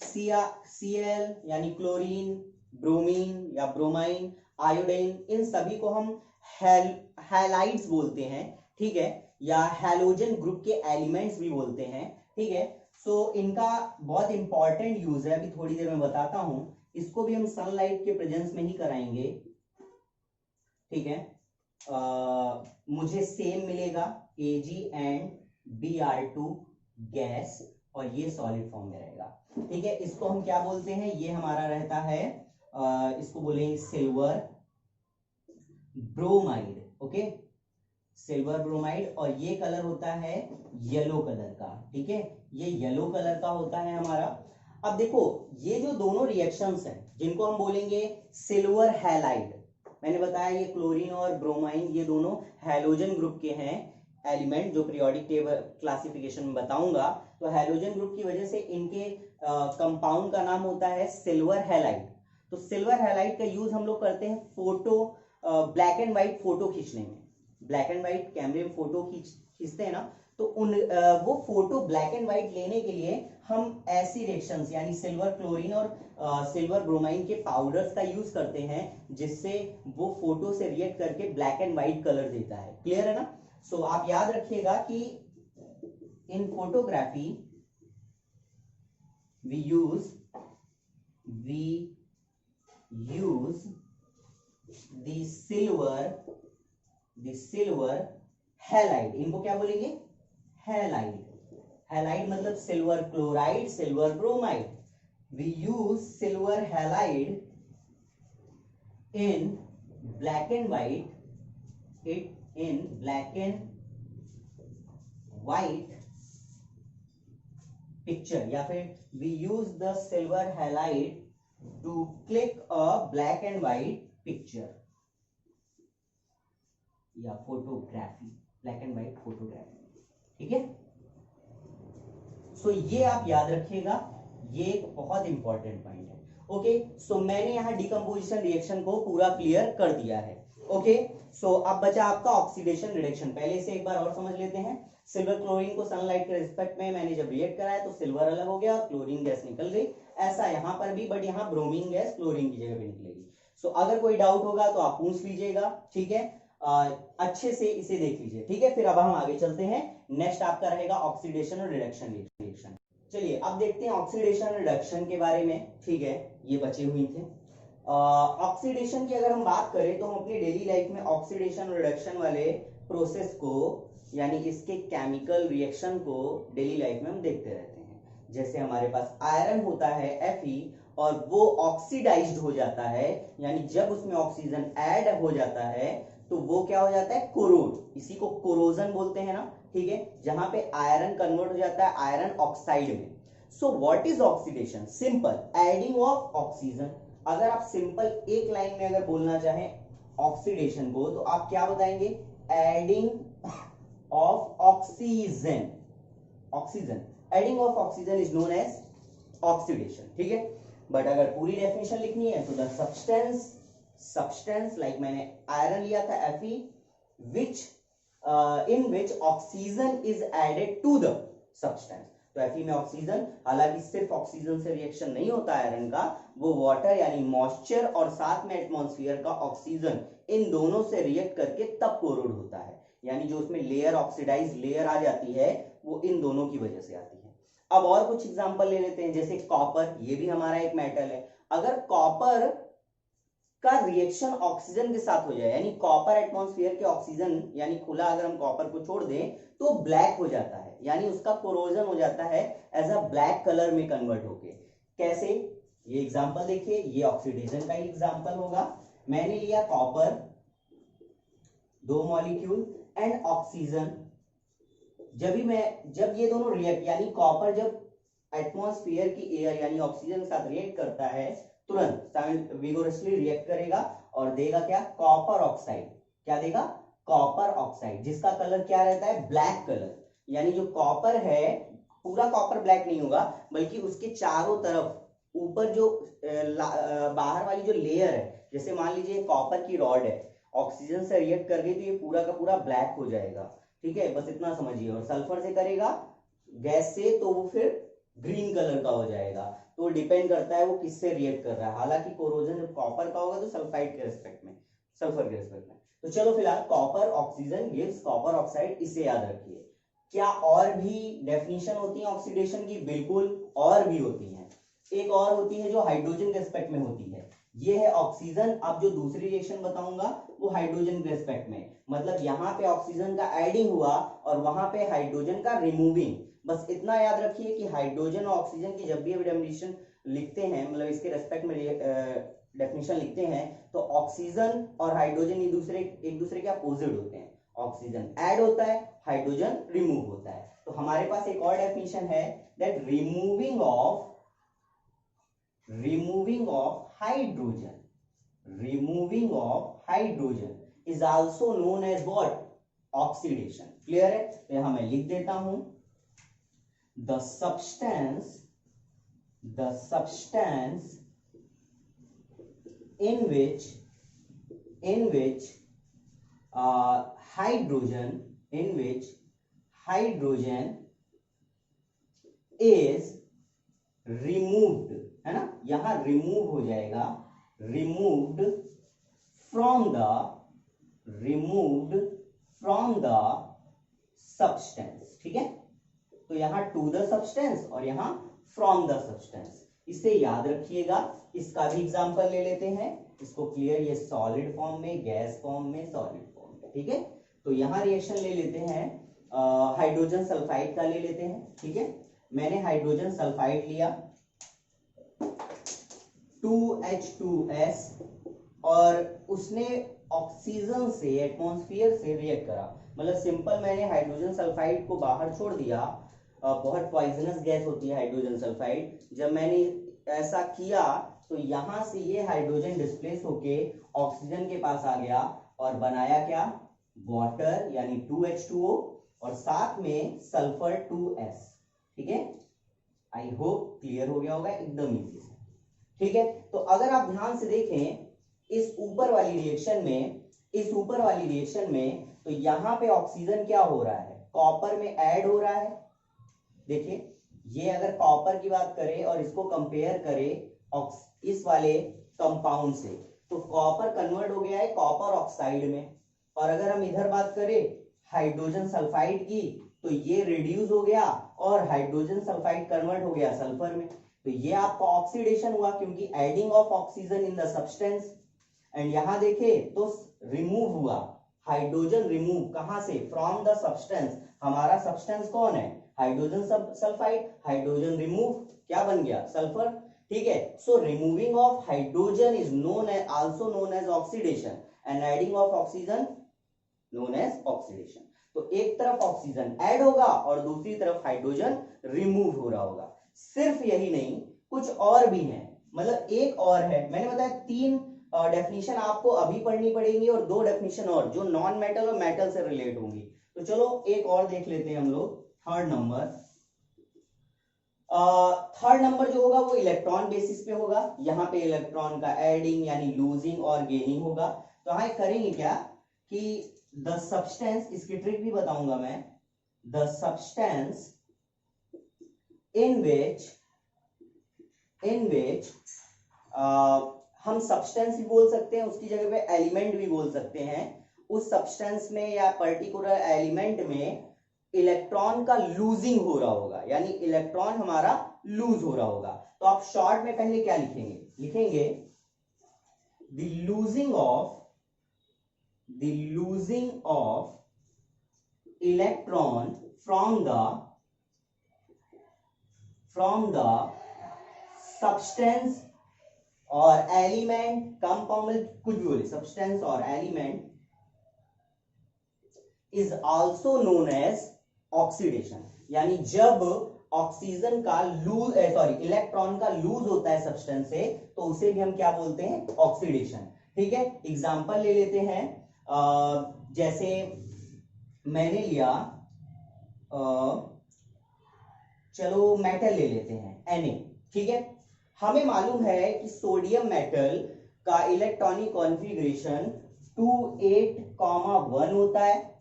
Cl यानी क्लोरीन, ब्रोमीन या ब्रोमाइन, आयोडीन, इन सभी को हम हैलाइड्स बोलते हैं, ठीक है, या हैलोजन ग्रुप के एलिमेंट्स भी बोलते हैं, ठीक है। सो इनका बहुत इंपॉर्टेंट यूज है, अभी थोड़ी देर में बताता हूं। इसको भी हम सनलाइट के प्रेजेंस में ही कराएंगे, ठीक है। मुझे सेम मिलेगा Ag&Br2 गैस, और ये सॉलिड फॉर्म में रहेगा, ठीक है। इसको हम क्या बोलते हैं, ये हमारा रहता है, इसको बोलेंगे silver bromide, okay, silver bromide. और ये कलर होता है येलो कलर का, ठीक है, ये येलो कलर का होता है हमारा। अब देखो ये जो दोनों रिएक्शंस हैं जिनको हम बोलेंगे सिल्वर हैलाइड, मैंने बताया ये क्लोरीन और ब्रोमाइन ये दोनों हैलोजन ग्रुप के हैं एलिमेंट, जो पीरियोडिक टेबल क्लासिफिकेशन में बताऊंगा। तो हैलोजन ग्रुप की वजह से इनके कंपाउंड का नाम होता है सिल्वर हैलाइड। तो सिल्वर हैलाइड का यूज हम लोग करते हैं photo, black and white photo खींचने में। ब्लैक एंड व्हाइट कैमरे में फोटो खींचते हैं ना, तो वो फोटो ब्लैक एंड व्हाइट लेने के लिए हम ऐसी रिएक्शंस यानी सिल्वर क्लोरीन और सिल्वर ब्रोमाइन के पाउडर्स का यूज करते हैं, जिससे वो फोटो से रिएक्ट करके ब्लैक एंड व्हाइट कलर देता है। क्लियर है ना। सो आप याद रखिएगा कि in photography we use the silver halide. इनको क्या बोलेंगे, हैलाइड। हैलाइड मतलब silver chloride, silver bromide. We use silver halide in black and white, picture, या फिर we use the silver halide to click a black and white picture या photography, black and white photography, ठीक है। सो ये आप याद रखिएगा, ये एक बहुत इंपॉर्टेंट पॉइंट है। ओके, सो मैंने यहां डिकम्पोजिशन रिएक्शन को पूरा क्लियर कर दिया है। ओके, सो अब बचा आपका ऑक्सीडेशन रिडक्शन। पहले से एक बार और समझ लेते हैं। सिल्वर क्लोरीन को सनलाइट के रिस्पेक्ट में मैंने जब रिएक्ट कराया तो सिल्वर अलग हो गया और क्लोरीन गैस निकल गई। ऐसा यहां पर भी, बट यहां ब्रोमीन गैस क्लोरीन की जगह पे निकलेगी। सो अगर कोई डाउट होगा तो आप पूछ लीजिएगा, ठीक है। अच्छे से इसे देख लीजिए, ठीक है। फिर अब हम आगे चलते हैं। नेक्स्ट आपका रहेगा ऑक्सीडेशन और रिडक्शन रिएक्शन। चलिए अब देखते हैं ऑक्सीडेशन और रिडक्शन के बारे में, ठीक है। ये बचे हुए थे। ऑक्सीडेशन की अगर हम बात करें तो हम अपनी डेली लाइफ में ऑक्सीडेशन और रिडक्शन वाले प्रोसेस को यानी इसके केमिकल रिएक्शन को डेली लाइफ में हम देखते रहते हैं। जैसे हमारे पास आयरन होता है Fe और वो ऑक्सीडाइज्ड हो जाता है, यानी जब उसमें ऑक्सीजन ऐड हो जाता है तो वो क्या हो जाता है, कोरोड। इसी को कोरोजन बोलते हैं ना, ठीक है। जहां पे आयरन कन्वर्ट हो जाता है आयरन ऑक्साइड में। So what is oxidation, simple adding of oxygen. अगर आप सिंपल एक लाइन में अगर बोलना चाहें ऑक्सीडेशन को तो आप क्या बताएंगे, adding of oxygen. Oxygen, adding of oxygen is known as oxidation, ठीक है। बट अगर पूरी डेफिनेशन लिखनी है तो द सब्सटेंस लाइक मैंने आयरन लिया था Fe, which in which oxygen is added to the substance। तो Fe में ऑक्सीजन, हालांकि सिर्फ ऑक्सीजन से रिएक्शन नहीं होता आयरन का, वो वाटर यानी मॉइस्चर और साथ में एटमॉस्फेयर का ऑक्सीजन, इन दोनों से रिएक्ट करके तब कोरोड होता है। यानी जो उसमें लेयर, ऑक्सीडाइज लेयर आ जाती है वो इन दोनों की वजह से आती है। अब और कुछ एग्जांपल ले लेते हैं, जैसे कॉपर, ये भी हमारा एक मेटल है। अगर कॉपर का रिएक्शन ऑक्सीजन के साथ हो जाए, यानी कॉपर एटमॉस्फेयर के ऑक्सीजन यानी खुला अगर हम कॉपर को छोड़ दें तो ब्लैक हो जाता है। यानी उसका कोरोजन हो जाता है एज अ ब्लैक कलर में कन्वर्ट होके। कैसे, ये एग्जांपल देखिए, ये ऑक्सीडेशन का ही एग्जांपल होगा। मैंने लिया कॉपर 2 मॉलिक्यूल एंड ऑक्सीजन। जब ये दोनों रिएक्ट, यानी कॉपर जब एटमॉस्फेयर की एयर यानी ऑक्सीजन के साथ रिएक्ट करता है, तुरंत विगोरसली रिएक्ट करेगा और देगा क्या, कॉपर ऑक्साइड। क्या देगा, कॉपर ऑक्साइड, जिसका कलर क्या रहता है, ब्लैक कलर। यानी जो कॉपर है, पूरा कॉपर ब्लैक नहीं होगा, बल्कि उसके चारों तरफ ऊपर जो बाहर वाली जो लेयर है, जैसे मान लीजिए कॉपर की रॉड है, ऑक्सीजन से रिएक्ट कर गई तो ये पूरा का पूरा ब्लैक हो जाएगा। ठीक है, बस इतना समझिए। और सल्फर से करेगा गैस से, तो वो फिर ग्रीन कलर का हो जाएगा। तो डिपेंड करता है वो किससे रिएक्ट कर रहा है। हालांकि कोरोजन जब कॉपर का होगा तो सल्फाइड के रिस्पेक्ट में, सल्फर के रिस्पेक्ट में। तो चलो फिलहाल copper oxygen gives copper oxide, इसे याद रखिए। क्या और भी डेफिनेशन होती है ऑक्सीडेशन की? बिल्कुल, और भी होती है। एक और होती है जो हाइड्रोजन के रिस्पेक्ट में होती है, ये है ऑक्सीजन। अब जो दूसरी रिएक्शन बताऊंगा वो हाइड्रोजन के रिस्पेक्ट में, मतलब यहाँ पे ऑक्सीजन का एडिंग हुआ और वहां पे हाइड्रोजन का रिमूविंग। बस इतना याद रखिए कि हाइड्रोजन और ऑक्सीजन की जब भी डेफिनेशन लिखते हैं, मतलब इसके रेस्पेक्ट में डेफिनेशन लिखते हैं, तो ऑक्सीजन और हाइड्रोजन एक दूसरे के अपोजिट होते हैं। ऑक्सीजन ऐड होता है, हाइड्रोजन रिमूव होता है। तो हमारे पास एक और डेफिनेशन है, that removing of hydrogen is also known as what, oxidation. Clear है? तो यहां मैं लिख देता हूं, the substance in which hydrogen is removed, है ना, यहां रिमूव हो जाएगा, removed from the substance। ठीक है, तो यहां टू द सब्सटेंस और यहां फ्रॉम द सब्सटेंस, इसे याद रखिएगा। इसका भी एग्जांपल ले लेते हैं, इसको क्लियर, ये सॉलिड फॉर्म में, गैस फॉर्म में, सॉलिड फॉर्म में। ठीक है, तो यहां रिएक्शन ले लेते हैं, हाइड्रोजन सल्फाइड का ले लेते हैं। ठीक है, मैंने हाइड्रोजन सल्फाइड लिया 2H2S और उसने ऑक्सीजन से, एटमॉस्फेयर से रिएक्ट करा। मतलब सिंपल, मैंने हाइड्रोजन सल्फाइड को बाहर छोड़ दिया। बहुत पॉइजनस गैस होती है हाइड्रोजन सल्फाइड। जब मैंने ऐसा किया तो यहां से ये हाइड्रोजन डिस्प्लेस होके ऑक्सीजन के पास आ गया और बनाया क्या, वाटर, यानी 2H2O और साथ में सल्फर 2S। ठीक है, आई होप क्लियर हो गया होगा, एकदम इजी है। ठीक है, तो अगर आप ध्यान से देखें इस ऊपर वाली रिएक्शन में, तो यहां पे ऑक्सीजन क्या हो रहा है, कॉपर में ऐड हो रहा है। देखिए, ये अगर कॉपर की बात करें और इसको कंपेयर करें इस वाले कंपाउंड से, तो कॉपर कन्वर्ट हो गया है कॉपर ऑक्साइड में। और अगर हम इधर बात करें हाइड्रोजन सल्फाइड की, तो ये रिड्यूस हो गया और हाइड्रोजन सल्फाइड कन्वर्ट हो गया सल्फर में। तो ये आपका ऑक्सीडेशन हुआ, क्योंकि adding of oxygen in the substance. And यहां देखें तो रिमूव हुआ, हाइड्रोजन रिमूव कहां से, फ्रॉम द सब्सटेंस। हमारा सब्सटेंस कौन है, हाइड्रोजन सल्फाइड, हाइड्रोजन रिमूव क्या बन गया, सल्फर। ठीक है, so removing of hydrogen is also known as oxidation and adding of oxygen known as oxidation. तो एक तरफ ऑक्सीजन ऐड होगा और दूसरी तरफ हाइड्रोजन रिमूव हो रहा होगा। सिर्फ यही नहीं, कुछ और भी है, मतलब एक और है। मैंने बताया 3 डेफिनेशन आपको अभी पढ़नी पड़ेगी और 2 डेफिनेशन और जो नॉन मेटल और मेटल से रिलेट होंगी। तो चलो एक और देख लेते हैं हम लोग। थर्ड नंबर जो होगा वो इलेक्ट्रॉन बेसिस पे होगा। यहाँ पे इलेक्ट्रॉन का एडिंग यानी लूजिंग और गेनिंग होगा। तो हम करेंगे क्या कि द सब्सटेंस, इसकी ट्रिक भी बताऊंगा मैं, द सब्सटेंस in which हम सब्सटेंस भी बोल सकते हैं, उसकी जगह पे एलिमेंट भी बोल सकते हैं। उस सब्सटेंस में या पर्टिकुलर एलिमेंट में इलेक्ट्रॉन का लूजिंग हो रहा होगा, यानी इलेक्ट्रॉन हमारा लूज हो रहा होगा। तो आप शॉर्ट में पहले क्या लिखेंगे the losing of electron from the from the substance और एलिमेंट, कंपाउंड, कुछ भी बोले, सब्सटेंस और element is also known as oxidation. यानी जब ऑक्सीजन का इलेक्ट्रॉन का लूज होता है सब्सटेंस से, तो उसे भी हम क्या बोलते हैं, ऑक्सीडेशन। ठीक है, एग्जांपल ले लेते हैं। जैसे मैंने लिया, चलो मेटल ले लेते हैं, Na। ठीक है, हमें मालूम है कि सोडियम मेटल का इलेक्ट्रॉनिक कॉन्फ़िगरेशन 28,1 होता है,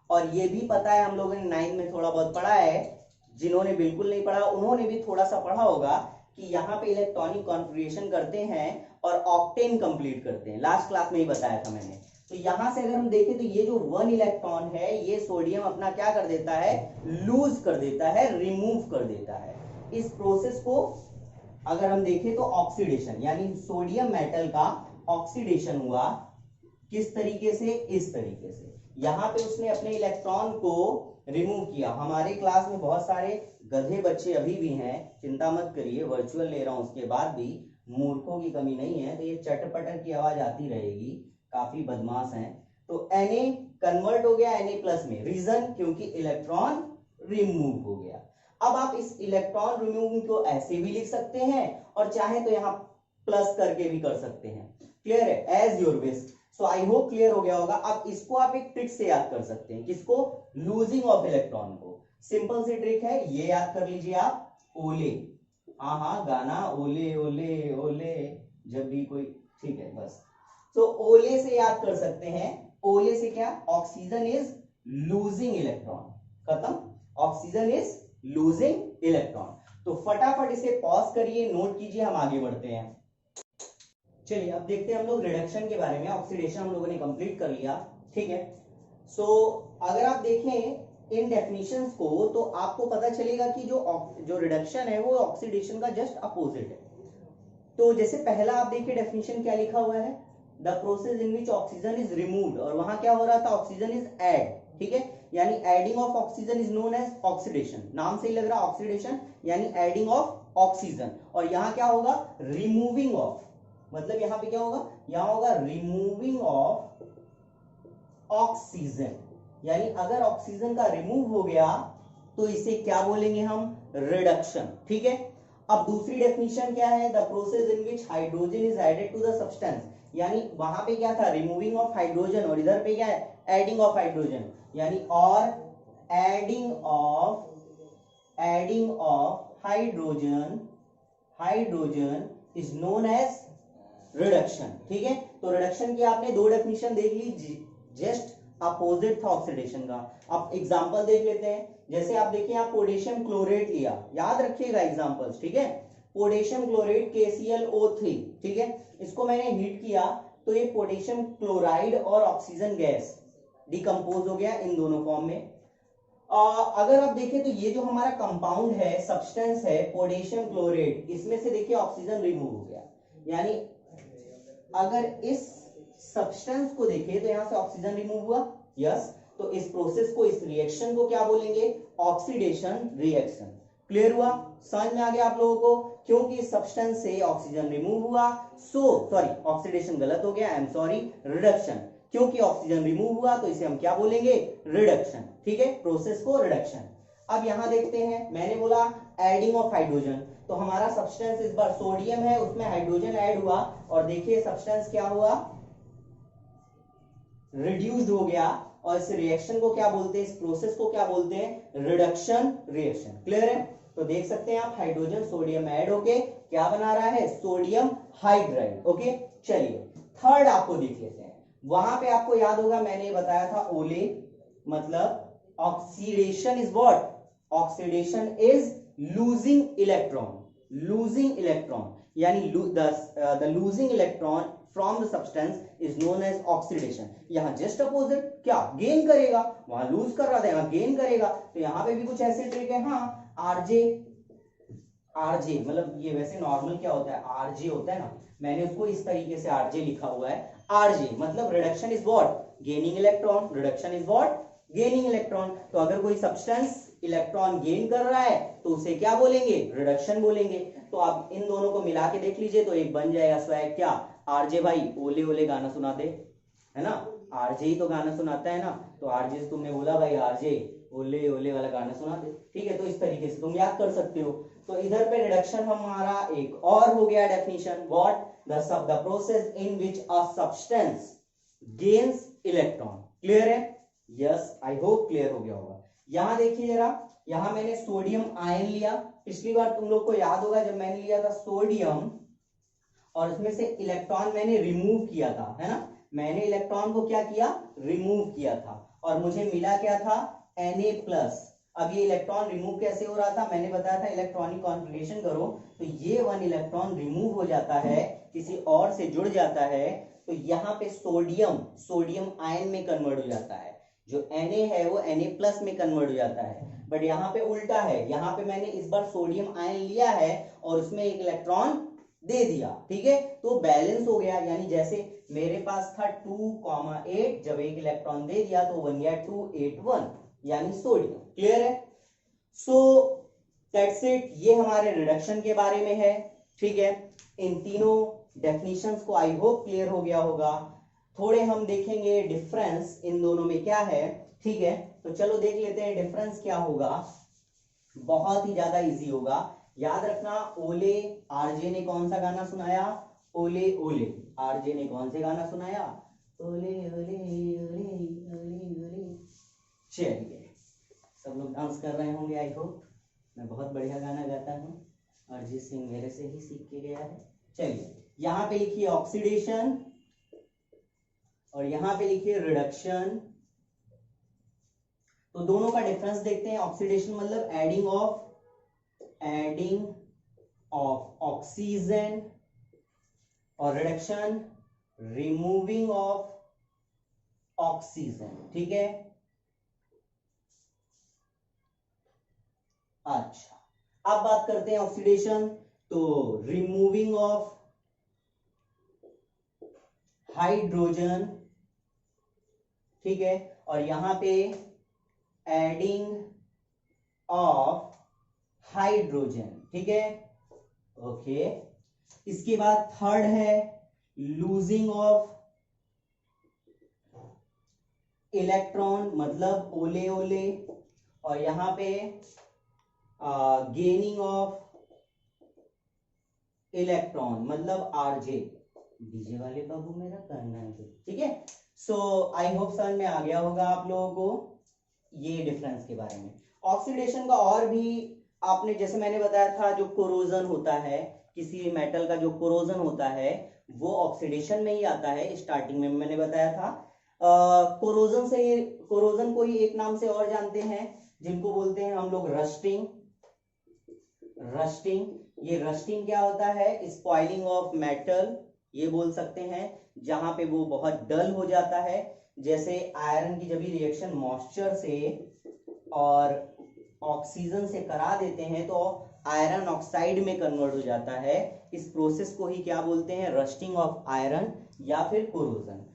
और ये भी पता है, हम लोगों ने 9 में थोड़ा बहुत पढ़ा है, जिन्होंने बिल्कुल नहीं पढ़ा उन्होंने भी थोड़ा सा पढ़ा होगा कि यहाँ पे इलेक्ट्रॉनिक कॉन्फ़िगरेशन करते हैं और ऑक्टेन कंप्लीट करते हैं, लास्ट क्लास में ही बताया था मैंने। तो यहां से अगर हम देखें तो ये जो 1 इलेक्ट्रॉन है, ये सोडियम अपना क्या कर देता है, लूज कर देता है, रिमूव कर देता है। इस प्रोसेस को अगर हम देखें तो ऑक्सीडेशन, यानी सोडियम मेटल का ऑक्सीडेशन हुआ। किस तरीके से, इस तरीके से, यहाँ पे उसने अपने इलेक्ट्रॉन को रिमूव किया। हमारे क्लास में बहुत सारे गधे बच्चे अभी भी हैं, चिंता मत करिए, वर्चुअल ले रहा हूं उसके बाद भी मूर्खों की कमी नहीं है, तो ये चटपटर की आवाज आती रहेगी, काफी बदमाश हैं। तो Na कन्वर्ट हो गया Na+ में, रीजन क्योंकि इलेक्ट्रॉन रिमूव हो गया। अब आप इस इलेक्ट्रॉन रिमूव को ऐसे भी लिख सकते हैं, और चाहे तो यहाँ प्लस करके भी कर सकते हैं। क्लियर है, as your wish. So I hope clear हो गया होगा। अब इसको आप एक ट्रिक से याद कर सकते हैं, किसको, लूजिंग ऑफ इलेक्ट्रॉन को। सिंपल सी ट्रिक है, ये याद कर लीजिए आप, ओले। हाँ, गाना ओले ओले ओले जब भी कोई, ठीक है बस। तो ओले से याद कर सकते हैं। ओले से क्या, ऑक्सीजन इज लूजिंग इलेक्ट्रॉन, खत्म, ऑक्सीजन इज लूजिंग इलेक्ट्रॉन। तो फटाफट इसे पॉज करिए, नोट कीजिए, हम आगे बढ़ते हैं। चलिए अब देखते हैं हम लोग रिडक्शन के बारे में। ऑक्सीडेशन हम लोगों ने कंप्लीट कर लिया, ठीक है। सो अगर आप देखें इन डेफिनेशंस को, तो आपको पता चलेगा कि जो रिडक्शन है वो ऑक्सीडेशन का जस्ट अपोजिट है। तो जैसे पहला आप देखिए डेफिनेशन क्या लिखा हुआ है, the process in which oxygen is removed, और वहां क्या हो रहा था, ऑक्सीजन इज एड, ठीक है, यानी adding of oxygen is known as oxidation. नाम से ही लग रहा है ऑक्सीडेशन, यानी एडिंग ऑफ ऑक्सीजन। और यहाँ क्या होगा, रिमूविंग ऑफ, मतलब यहाँ पे क्या होगा, यहाँ होगा रिमूविंग ऑफ ऑक्सीजन। यानी अगर ऑक्सीजन का रिमूव हो गया तो इसे क्या बोलेंगे हम, रिडक्शन, ठीक है। अब दूसरी डेफिनेशन क्या है, the process in which hydrogen is added to the substance, यानी वहां पे क्या था, रिमूविंग ऑफ हाइड्रोजन, और इधर पे क्या है, एडिंग ऑफ हाइड्रोजन, यानी और adding of hydrogen is known as reduction, ठीक है। तो रिडक्शन की आपने दो डेफिनेशन देख ली, जस्ट अपोजिट था ऑक्सीडेशन का। अब एग्जांपल देख लेते हैं। जैसे आप देखिए, आप पोटेशियम क्लोरेट लिया, याद रखिएगा एग्जांपल्स, ठीक है। पोटेशियम क्लोरेट KClO3, ठीक है, इसको मैंने हीट किया तो ये पोटेशियम क्लोराइड और ऑक्सीजन गैस डिकम्पोज हो गया इन दोनों फॉर्म में। अगर आप देखें तो ये जो हमारा कंपाउंड है, सब्सटेंस है पोटेशियम क्लोरेट, इसमें से देखिए ऑक्सीजन रिमूव हो गया। यानी अगर इस सब्सटेंस को देखें तो यहां से ऑक्सीजन रिमूव हुआ, यस। तो इस प्रोसेस को, इस रिएक्शन को क्या बोलेंगे, ऑक्सीडेशन रिएक्शन। क्लियर हुआ, समझ में आ गया आप लोगों को, क्योंकि इस सब्सटेंस से ऑक्सीजन रिमूव हुआ, सॉरी ऑक्सीडेशन गलत हो गया, आई एम सॉरी, रिडक्शन, क्योंकि ऑक्सीजन रिमूव हुआ तो इसे हम क्या बोलेंगे, रिडक्शन, ठीक है, प्रोसेस को रिडक्शन। अब यहां देखते हैं, मैंने बोला एडिंग ऑफ हाइड्रोजन, तो हमारा सब्सटेंस इस बार सोडियम है, उसमें हाइड्रोजन ऐड हुआ, और देखिए सब्सटेंस क्या हुआ, रिड्यूस्ड हो गया। और इस रिएक्शन को क्या बोलते हैं, इस प्रोसेस को क्या बोलते हैं, रिडक्शन रिएक्शन। क्लियर है, तो देख सकते हैं आप, हाइड्रोजन सोडियम ऐड होके क्या बना रहा है, सोडियम हाइड्राइड। ओके, चलिए थर्ड आपको देख लेते हैं। वहां पे आपको याद होगा मैंने बताया था ओले, मतलब oxidation is what, oxidation is losing electron, यानी the losing electron from the substance is known as oxidation. यहां जस्ट अपोजिट, क्या गेन करेगा, वहां लूज कर रहा था, यहां गेन करेगा। तो यहां पे भी कुछ ऐसे ट्रिक है, हाँ, आरजे मतलब ये वैसे नॉर्मल क्या होता है, आरजे होता है ना, मैंने उसको इस तरीके से आरजे लिखा हुआ है। आरजे मतलब reduction is what, gaining electron, reduction is what, gaining electron. तो अगर कोई सब्सटेंस इलेक्ट्रॉन गेन कर रहा है तो उसे क्या बोलेंगे, रिडक्शन बोलेंगे। तो आप इन दोनों को मिला के देख लीजिए तो एक बन जाएगा स्वैग। क्या आरजे भाई ओले ओले गाना सुना दे, है ना, आरजे ही तो गाना सुनाता है ना, तो आरजे से तुमने बोला भाई आरजे ओले ओले वाला गाना सुना दे, ठीक है। तो इस तरीके से तुम याद कर सकते हो। तो इधर पे रिडक्शन हमारा एक और हो गया definition, what, the process in which a substance gains electron. Clear है? यस, आई होप क्लियर हो गया होगा। यहां देखिए जरा, यहां मैंने सोडियम आयन लिया। पिछली बार तुम लोग को याद होगा जब मैंने लिया था सोडियम और उसमें से इलेक्ट्रॉन मैंने रिमूव किया था, है ना, मैंने इलेक्ट्रॉन को क्या किया, रिमूव किया था और मुझे मिला क्या था, Na+। अब ये इलेक्ट्रॉन रिमूव कैसे हो रहा था, मैंने बताया था इलेक्ट्रॉनिक कॉन्फिगरेशन करो तो ये 1 इलेक्ट्रॉन रिमूव हो जाता है, किसी और से जुड़ जाता है, तो यहाँ पे सोडियम आयन में कन्वर्ट हो जाता है। जो Na है वो Na+ में कन्वर्ट हो जाता है। बट यहाँ पे उल्टा है, यहाँ पे मैंने इस बार सोडियम आयन लिया है और उसमें एक इलेक्ट्रॉन दे दिया, ठीक है, तो बैलेंस हो गया। यानी जैसे मेरे पास था 2,8, जब एक इलेक्ट्रॉन दे दिया तो बन गया 281, यानी सोडियम। क्लियर है? सो दैट्स इट, ये हमारे रिडक्शन के बारे में है, ठीक है। इन तीनों डेफिनेशंस को आई होप क्लियर हो गया होगा। थोड़े हम देखेंगे डिफरेंस इन दोनों में क्या है, ठीक है। तो चलो देख लेते हैं डिफरेंस क्या होगा, बहुत ही ज्यादा इजी होगा। याद रखना, ओले आरजे ने कौन सा गाना सुनाया, ओले ओले, आरजे ने कौन से गाना सुनाया, ओले ओले ओले ओले ओले। चलिए सब लोग डांस कर रहे होंगे आई होप। मैं बहुत बढ़िया गाना गाता हूँ, अरिजीत सिंह मेरे से ही सीख के गया है। चलिए यहाँ पे लिखिए ऑक्सीडेशन और यहाँ पे लिखिए रिडक्शन। तो दोनों का डिफरेंस देखते हैं। ऑक्सीडेशन मतलब एडिंग ऑफ ऑक्सीजन और रिडक्शन रिमूविंग ऑफ ऑक्सीजन, ठीक है। अच्छा, अब बात करते हैं ऑक्सीडेशन। तो रिमूविंग ऑफ हाइड्रोजन, ठीक है, और यहां पे एडिंग ऑफ हाइड्रोजन, ठीक है, ओके। इसके बाद थर्ड है लूजिंग ऑफ इलेक्ट्रॉन मतलब ओले ओले, और यहां पे गेनिंग ऑफ इलेक्ट्रॉन मतलब आरजे। डीजे वाले बाबू मेरा करना है, ठीक है। सो आई होप समझ में आ गया होगा आप लोगों को ये डिफरेंस के बारे में। ऑक्सीडेशन का और भी आपने, जैसे मैंने बताया था, जो कोरोजन होता है, किसी भी मेटल का जो कोरोजन होता है वो ऑक्सीडेशन में ही आता है। स्टार्टिंग में मैंने बताया था। कोरोजन को ही एक नाम से और जानते हैं जिनको बोलते हैं हम लोग रस्टिंग। ये रस्टिंग क्या होता है, स्पॉइलिंग ऑफ मेटल, ये बोल सकते हैं, जहां पे वो बहुत डल हो जाता है। जैसे आयरन की जब भी रिएक्शन मॉइस्चर से और ऑक्सीजन से करा देते हैं तो आयरन ऑक्साइड में कन्वर्ट हो जाता है। इस प्रोसेस को ही क्या बोलते हैं, रस्टिंग ऑफ आयरन या फिर कोरोजन।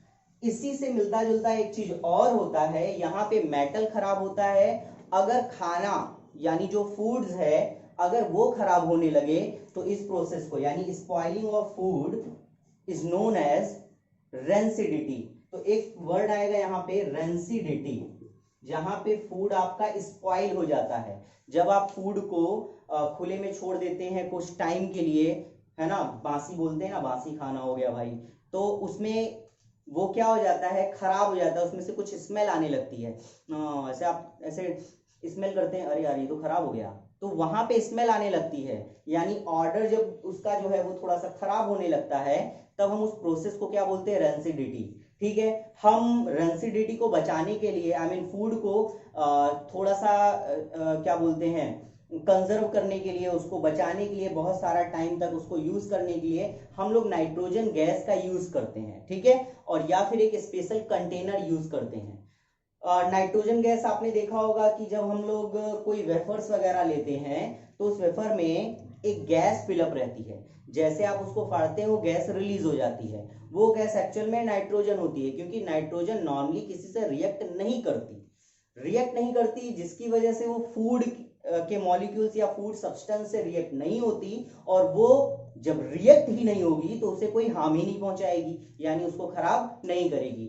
इसी से मिलता जुलता एक चीज और होता है, यहाँ पे मेटल खराब होता है। अगर खाना यानी जो फूड्स है अगर वो खराब होने लगे तो इस प्रोसेस को यानी spoiling of food is known as rancidity. तो एक वर्ड आएगा यहाँ पे रेंसिडिटी, जहां पे फूड आपका स्पॉइल हो जाता है। जब आप फूड को खुले में छोड़ देते हैं कुछ टाइम के लिए, है ना, बासी बोलते हैं ना, बासी खाना हो गया भाई, तो उसमें वो क्या हो जाता है, खराब हो जाता है, उसमें से कुछ स्मेल आने लगती है। ऐसे आप ऐसे स्मेल करते हैं, अरे यार ये तो खराब हो गया, तो वहां पे स्मेल आने लगती है। यानी ऑर्डर जब उसका जो है वो थोड़ा सा खराब होने लगता है तब हम उस प्रोसेस को क्या बोलते हैं, रेंसिडिटी, ठीक है। हम रेंसिडिटी को बचाने के लिए आई मीन फूड को थोड़ा सा क्या बोलते हैं, कंजर्व करने के लिए, उसको बचाने के लिए, बहुत सारा टाइम तक उसको यूज करने के लिए हम लोग नाइट्रोजन गैस का यूज करते हैं, ठीक है, और या फिर एक स्पेशल कंटेनर यूज करते हैं। नाइट्रोजन गैस आपने देखा होगा कि जब हम लोग कोई वेफर्स वगैरह लेते हैं तो उस वेफर में एक गैस फिलअप रहती है, जैसे आप उसको फाड़ते हैं वो गैस रिलीज हो जाती है। वो गैस एक्चुअल में नाइट्रोजन होती है, क्योंकि नाइट्रोजन नॉर्मली किसी से रिएक्ट नहीं करती। रिएक्ट नहीं करती, जिसकी वजह से वो फूड के मॉलिक्यूल्स या फूड सब्सटेंस से रिएक्ट नहीं होती, और वो जब रिएक्ट ही नहीं होगी तो उसे कोई हार्म ही नहीं पहुंचाएगी, यानी उसको खराब नहीं करेगी।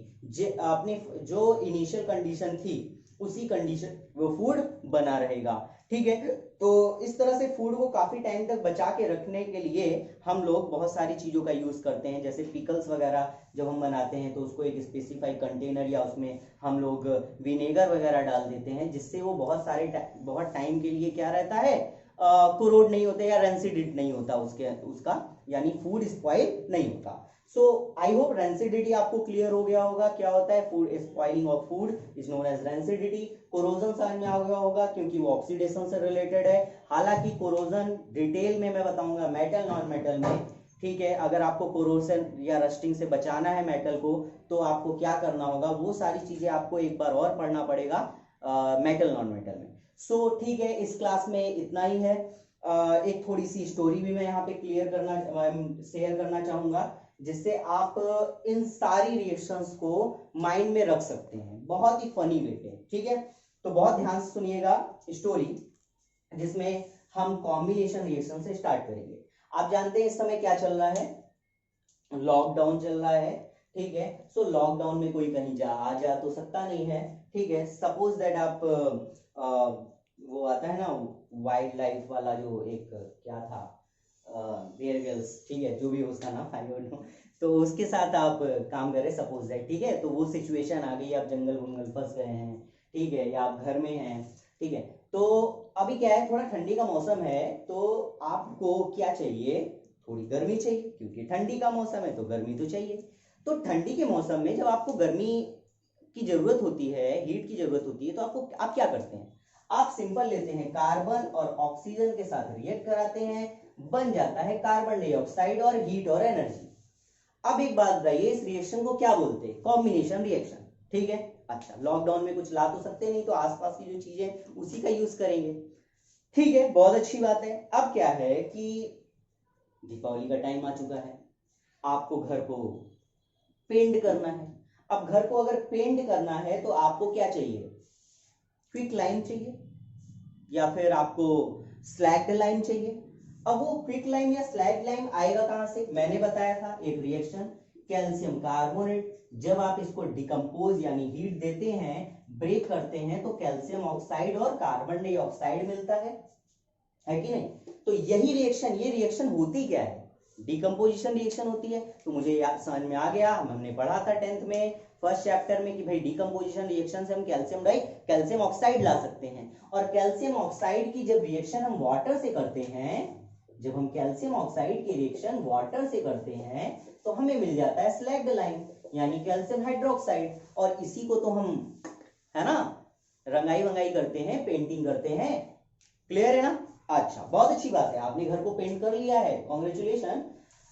आपने जो इनिशियल कंडीशन थी उसी कंडीशन वो फूड बना रहेगा, ठीक है। तो इस तरह से फूड को काफी टाइम तक बचा के रखने के लिए हम लोग बहुत सारी चीजों का यूज करते हैं, जैसे पिकल्स वगैरह जब हम बनाते हैं तो उसको एक स्पेसिफाइड कंटेनर या उसमें हम लोग विनेगर वगैरह डाल देते हैं, जिससे वो बहुत टाइम के लिए क्या रहता है, कोरोड नहीं होता या रेंसिडिट नहीं होता उसका, यानी फूड स्पॉइल नहीं होता। सो आई होप रेंसिडिटी आपको क्लियर हो गया होगा, क्या होता है food spoiling of food is known as rancidity. Corrosion समझ में आ गया होगा क्योंकि वो ऑक्सीडेशन से रिलेटेड है। हालांकि कोरोजन डिटेल में मैं बताऊंगा मेटल नॉन मेटल में, ठीक है। अगर आपको कोरोजन या रस्टिंग से बचाना है मेटल को तो आपको क्या करना होगा, वो सारी चीजें आपको एक बार और पढ़ना पड़ेगा मेटल नॉन मेटल में। सो ठीक है, इस क्लास में इतना ही है। एक थोड़ी सी स्टोरी भी मैं यहाँ पे शेयर करना चाहूंगा, जिससे आप इन सारी रिएक्शंस को माइंड में रख सकते हैं बहुत ही फनी वे पे, ठीक है। तो बहुत ध्यान से सुनिएगा स्टोरी, जिसमें हम कॉम्बिनेशन रिएक्शन से स्टार्ट करेंगे। आप जानते हैं इस समय क्या चल रहा है, लॉकडाउन चल रहा है, ठीक है। सो लॉकडाउन में कोई कहीं आ जा तो सकता नहीं है, ठीक है। सपोज दैट आप वो आता है ना वाइल्ड लाइफ वाला जो एक क्या था, बेयर ग्रिल्स, ठीक है, जो भी उसका नाम आई डोंट नो, तो उसके साथ आप काम कर रहे सपोज दैट, ठीक है। तो वो सिचुएशन आ गई, आप जंगल वंगल फंस गए हैं, ठीक है, या आप घर में हैं, ठीक है। तो अभी क्या है, थोड़ा ठंडी का मौसम है, तो आपको क्या चाहिए, थोड़ी गर्मी चाहिए, क्योंकि ठंडी का मौसम है तो गर्मी तो चाहिए। तो ठंडी के मौसम में जब आपको गर्मी की जरूरत होती है, हीट की जरूरत होती है, तो आप क्या करते हैं, आप सिंपल लेते हैं कार्बन और ऑक्सीजन के साथ रिएक्ट कराते हैं, बन जाता है कार्बन डाइऑक्साइड और हीट और एनर्जी। अब एक बात बताइए, इस रिएक्शन को क्या बोलते हैं, कॉम्बिनेशन रिएक्शन, ठीक है। अच्छा, लॉकडाउन में कुछ ला तो सकते नहीं, तो आसपास की जो चीजें उसी का यूज करेंगे, ठीक है, बहुत अच्छी बात है। अब क्या है कि दीपावली का टाइम आ चुका है, आपको घर को पेंट करना है। अब घर को अगर पेंट करना है तो आपको क्या चाहिए, क्विक लाइन चाहिए या फिर आपको स्लैग्ड लाइन चाहिए। अब वो क्विक लाइन या स्लैग्ड लाइन आएगा कहां से, मैंने बताया था एक रिएक्शन कैल्शियम कार्बोनेट, जब आप इसको डिकम्पोज यानी हीट देते हैं, ब्रेक करते हैं, तो कैल्शियम ऑक्साइड और कार्बन डाइऑक्साइड मिलता है कि नहीं। तो यही रिएक्शन, ये रिएक्शन होती क्या है, डिकम्पोजिशन रिएक्शन होती है। तो मुझे याद समझ में आ गया, हमने पढ़ा था 10th में फर्स्ट चैप्टर में कि भाई डिकम्पोजिशन रिएक्शन से हम कैल्शियम ऑक्साइड ला सकते हैं। और कैल्शियम ऑक्साइड की जब रिएक्शन हम वाटर से करते हैं, जब हम कैल्शियम ऑक्साइड की रिएक्शन वाटर से करते हैं, तो हमें मिल जाता है स्लैग्ड लाइन यानी कैल्शियम हाइड्रोक्साइड। और इसी को तो हम, है ना, रंगाई वंगाई करते हैं, पेंटिंग करते हैं, क्लियर है ना। अच्छा, बहुत अच्छी बात है, आपने घर को पेंट कर लिया है, कॉन्ग्रेचुलेशन।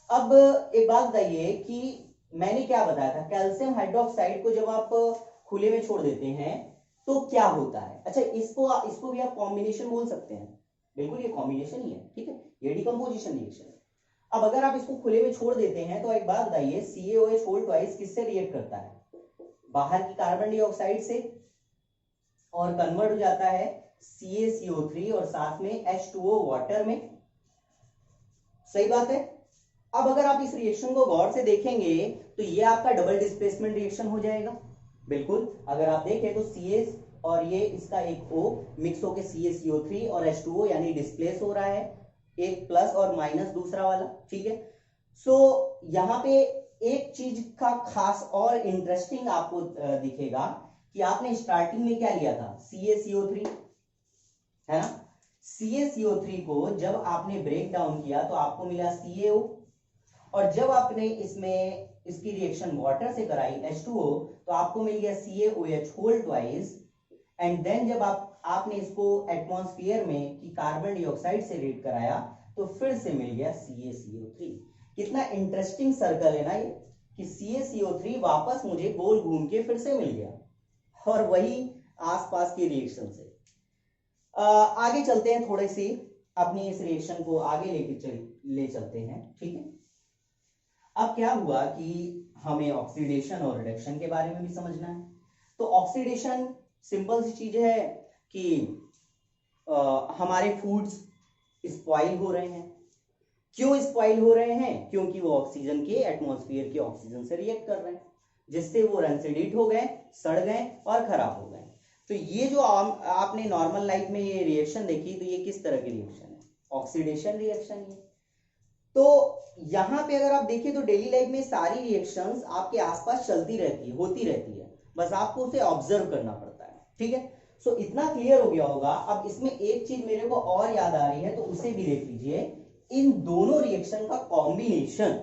अब एक बात बताइए कि मैंने क्या बताया था, कैल्शियम हाइड्रोक्साइड को जब आप खुले में छोड़ देते हैं तो क्या होता है। अच्छा, इसको भी आप कॉम्बिनेशन बोल सकते हैं, बिल्कुल ये कॉम्बिनेशन ही है, ठीक है, ये डिकम्पोजिशन रिएक्शन है। अब अगर आप इसको खुले में छोड़ देते हैं तो एक बात बताइए, CaOH होल ट्वाइस किससे रिएक्ट करता है, बाहर की कार्बन डाइऑक्साइड से, और कन्वर्ट हो जाता है CaCO3 और साथ में H2O वाटर में, सही बात है। अब अगर आप इस रिएक्शन को गौर से देखेंगे तो ये आपका डबल डिस्प्लेसमेंट रिएक्शन हो जाएगा, बिल्कुल। अगर आप देखें तो CH और ये इसका एक O मिक्स होकर CaCO3 और H2O यानी डिस्प्लेस हो रहा है, एक प्लस और माइनस दूसरा वाला, ठीक है। सो यहाँ पे एक चीज का खास और इंटरेस्टिंग आपको दिखेगा कि आपने स्टार्टिंग में क्या लिया था, CaCO3, है ना। CaCO3 को जब आपने ब्रेक डाउन किया तो आपको मिला CaO, और जब आपने इसमें इसकी रिएक्शन वाटर से कराई H2O तो आपको मिल गया CaOH whole twice. And then जब आपने इसको एटमॉस्फेयर में की कार्बन डाइऑक्साइड से रेट कराया तो फिर से मिल गया CaCO3। कितना इंटरेस्टिंग सर्कल है ना ये, कि CaCO3 वापस मुझे गोल घूम के फिर से मिल गया, और वही आसपास के रिएक्शन से। आगे चलते हैं, थोड़ी सी अपनी इस रिएक्शन को आगे ले चलते हैं, ठीक है। अब क्या हुआ कि हमें ऑक्सीडेशन और रिडक्शन के बारे में भी समझना है। तो ऑक्सीडेशन सिंपल सी चीज है कि हमारे फूड्स स्पॉइल हो रहे हैं। क्यों स्पॉइल हो रहे हैं? क्योंकि वो ऑक्सीजन के, एटमॉस्फेयर के ऑक्सीजन से रिएक्ट कर रहे हैं, जिससे वो रेंसिडिट हो गए, सड़ गए और खराब हो गए। तो ये जो आपने नॉर्मल लाइफ में ये रिएक्शन देखी, तो ये किस तरह की रिएक्शन है? ऑक्सीडेशन रिएक्शन है। तो यहाँ पे अगर आप देखिए तो डेली लाइफ में सारी रिएक्शंस आपके आसपास चलती रहती है, होती रहती है, बस आपको उसे ऑब्जर्व करना पड़ता है। ठीक है, सो इतना क्लियर हो गया होगा। अब इसमें एक चीज मेरे को और याद आ रही है, तो उसे भी देख लीजिए। इन दोनों रिएक्शन का कॉम्बिनेशन,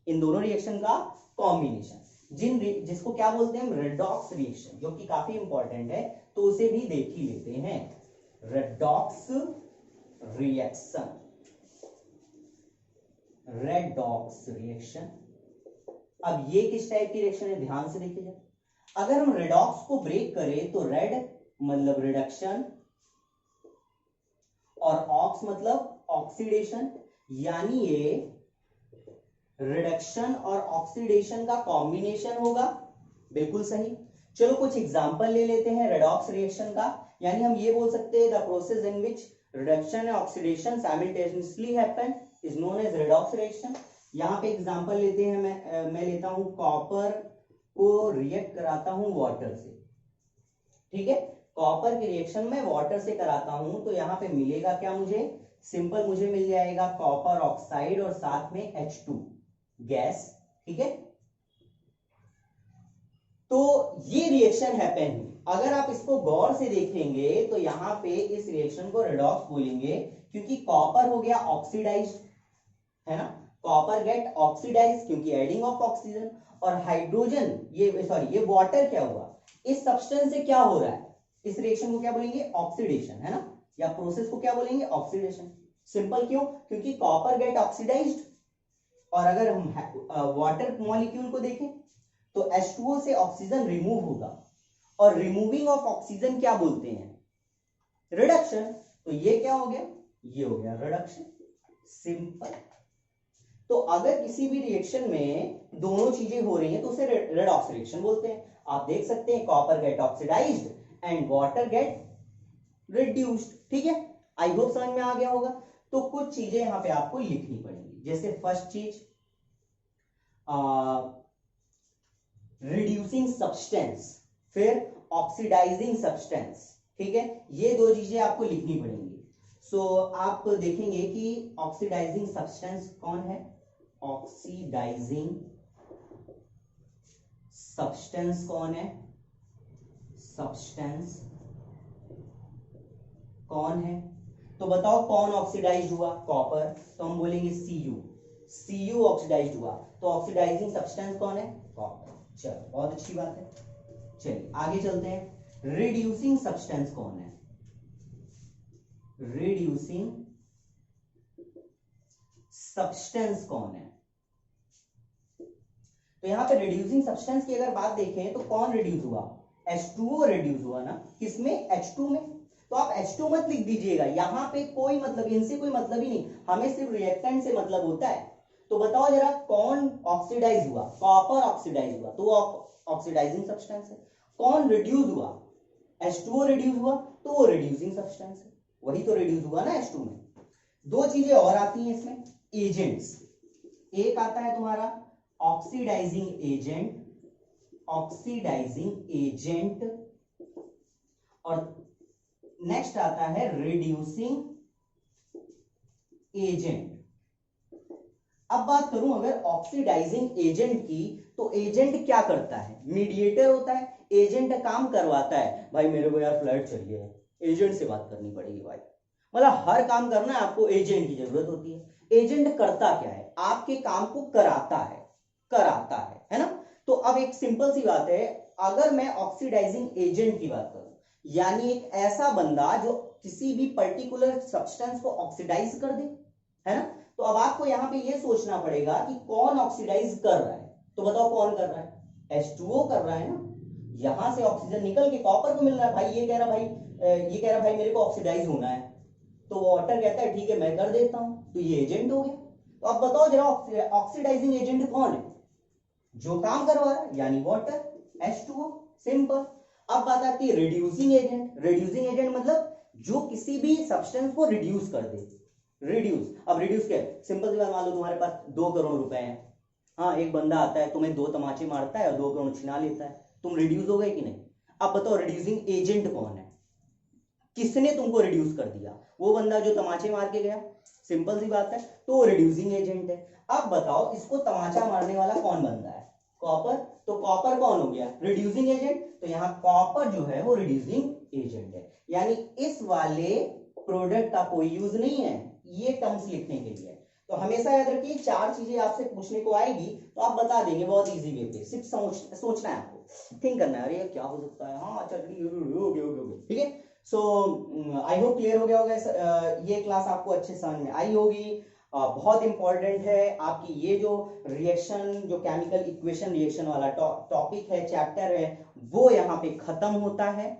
इन दोनों रिएक्शन का कॉम्बिनेशन जिसको क्या बोलते हैं? रेडॉक्स रिएक्शन, जो कि काफी इंपॉर्टेंट है, तो उसे भी देख ही लेते हैं। Redox reaction, redox reaction. अब ये किस टाइप की रिएक्शन है, ध्यान से देखिएगा। अगर हम रेडॉक्स को ब्रेक करें तो रेड मतलब रिडक्शन और ऑक्स मतलब ऑक्सीडेशन, यानी ये रिडक्शन और ऑक्सीडेशन का कॉम्बिनेशन होगा। बिल्कुल सही। चलो कुछ एग्जांपल ले लेते हैं रेडॉक्स रिएक्शन का। यानी हम ये बोल सकते हैं the process in which reduction and oxidation simultaneously happen is known as redox reaction. यहाँ पे एग्जांपल लेते हैं, मैं लेता हूं कॉपर को रिएक्ट कराता हूं वाटर से। ठीक है, कॉपर के रिएक्शन में वाटर से कराता हूं, तो यहाँ पे मिलेगा क्या मुझे? सिंपल मुझे मिल जाएगा कॉपर ऑक्साइड और साथ में H2 गैस। ठीक है, तो ये रिएक्शन हैपन हुई। अगर आप इसको गौर से देखेंगे तो यहाँ पे इस रिएक्शन को रेडॉक्स बोलेंगे, क्योंकि कॉपर हो गया ऑक्सीडाइज्ड, है ना, कॉपर गेट ऑक्सीडाइज क्योंकि एडिंग ऑफ ऑक्सीजन, और हाइड्रोजन ये वाटर क्या हुआ? इस सब्सटेंस से क्या हो रहा है? इस रिएक्शन को क्या बोलेंगे? ऑक्सीडेशन, है ना, या प्रोसेस को क्या बोलेंगे? ऑक्सीडेशन। सिंपल क्यों? क्योंकि कॉपर गेट ऑक्सीडाइज्ड, और अगर हम वाटर मॉलिक्यूल को देखें तो H2O से ऑक्सीजन रिमूव होगा, और रिमूविंग ऑफ ऑक्सीजन क्या बोलते हैं? रिडक्शन। तो ये क्या हो गया? ये हो गया रिडक्शन। सिंपल। तो अगर किसी भी रिएक्शन में दोनों चीजें हो रही हैं तो उसे रेडॉक्स रिएक्शन बोलते हैं। आप देख सकते हैं copper get oxidised and water get reduced. ठीक है, आई होप समझ में आ गया होगा। तो कुछ चीजें यहां पे आपको लिखनी पड़ेंगी, जैसे फर्स्ट चीज रिड्यूसिंग सब्सटेंस, फिर ऑक्सीडाइजिंग सब्सटेंस। ठीक है, ये दो चीजें आपको लिखनी पड़ेंगी। सो आप देखेंगे कि ऑक्सीडाइजिंग सब्सटेंस कौन है? ऑक्सीडाइजिंग सब्सटेंस कौन है? सब्सटेंस कौन है? तो बताओ कौन ऑक्सीडाइज्ड हुआ? कॉपर, तो हम बोलेंगे Cu ऑक्सीडाइज्ड हुआ, तो ऑक्सीडाइजिंग सब्सटेंस कौन है? कॉपर। चलो बहुत अच्छी बात है, चलिए आगे चलते हैं। रिड्यूसिंग सब्सटेंस कौन है? रिड्यूसिंग सब्सटेंस कौन है? तो यहां पे रिड्यूसिंग सब्सटेंस की अगर बात देखें तो कौन रिड्यूस हुआ? H2O रिड्यूस हुआ ना, किसमें? H2 में। तो आप H2 मत लिख दीजिएगा, यहां पे कोई मतलब, इनसे कोई मतलब ही नहीं, हमें सिर्फ रिएक्टेंट से मतलब होता है। तो बताओ जरा कौन ऑक्सीडाइज हुआ? कॉपर ऑक्सीडाइज हुआ, तो वो ऑक्सीडाइजिंग सब्सटेंस है। कौन रिड्यूस हुआ? H2O रिड्यूस हुआ, तो वो रिड्यूसिंग सब्सटेंस है। वही तो रिड्यूस हुआ ना H2 में। दो चीजें और आती हैं इसमें, एजेंट्स। एक आता है तुम्हारा ऑक्सीडाइजिंग एजेंट, ऑक्सीडाइजिंग एजेंट, और नेक्स्ट आता है रिड्यूसिंग एजेंट। अब बात करूं अगर ऑक्सीडाइजिंग एजेंट की, तो एजेंट क्या करता है? मीडिएटर होता है। एजेंट काम करवाता है। भाई मेरे को यार फ्लैट चाहिए, एजेंट से बात करनी पड़ेगी भाई, मतलब हर काम करना है आपको एजेंट की जरूरत होती है। एजेंट करता क्या है? आपके काम को कराता है ना। तो अब एक सिंपल सी बात है, अगर मैं ऑक्सीडाइजिंग एजेंट की बात करूं, यानी एक ऐसा बंदा जो किसी भी पर्टिकुलर सब्सटेंस को ऑक्सीडाइज कर दे, है ना। तो अब आपको यहां पे ये सोचना पड़ेगा कि कौन ऑक्सीडाइज कर रहा है। तो बताओ कौन कर रहा है? H2O कर रहा है ना, यहां से ऑक्सीजन निकल के कॉपर को मिल रहा है। भाई ये कह रहा भाई मेरे को ऑक्सीडाइज होना है, तो वाटर कहता है ठीक है मैं कर देता हूं, तो ये एजेंट हो गया। तो अब बताओ जरा ऑक्सीडाइजिंग एजेंट कौन है? जो काम करवा रहा है, यानी वाटर, H2O। सिंपल। अब बात आती है रिड्यूसिंग एजेंट। रिड्यूसिंग एजेंट मतलब जो किसी भी सब्सटेंस को रिड्यूस कर दे। रिड्यूस, अब रिड्यूस क्या है, सिंपल सी बात, मान लो तुम्हारे पास 2 करोड़ रुपए हैं, हाँ एक बंदा आता है तुम्हें 2 तमाचे मारता है और 2 करोड़ छिना लेता है, तुम रिड्यूस हो गए कि नहीं। अब बताओ रिड्यूसिंग एजेंट कौन है, किसने तुमको रिड्यूस कर दिया, वो बंदा जो तमाचे मार के गया, सिंपल सी बात है, तो रिड्यूसिंग एजेंट है। अब बताओ इसको तमाचा मारने वाला कौन बंदा है, कॉपर, तो कॉपर कौन हो गया, रिड्यूसिंग एजेंट, तो यहाँ कॉपर जो है वो रिड्यूसिंग एजेंट है। यानी इस वाले प्रोडक्ट का कोई यूज नहीं है ये टर्म्स लिखने के लिए। तो हमेशा याद रखिए 4 चीजें आपसे पूछने को आएगी तो आप बता देंगे बहुत इजी वे पे, सिर्फ सोचना है आपको, थिंक करना है, अरे क्या हो सकता है, हाँ अच्छा ठीक है। सो आई होप क्लियर हो गया होगा, ये क्लास आपको अच्छे समझ में आई होगी। बहुत इंपॉर्टेंट है आपकी ये जो रिएक्शन, जो केमिकल इक्वेशन रिएक्शन वाला टॉपिक है, चैप्टर है, वो यहाँ पे खत्म होता है।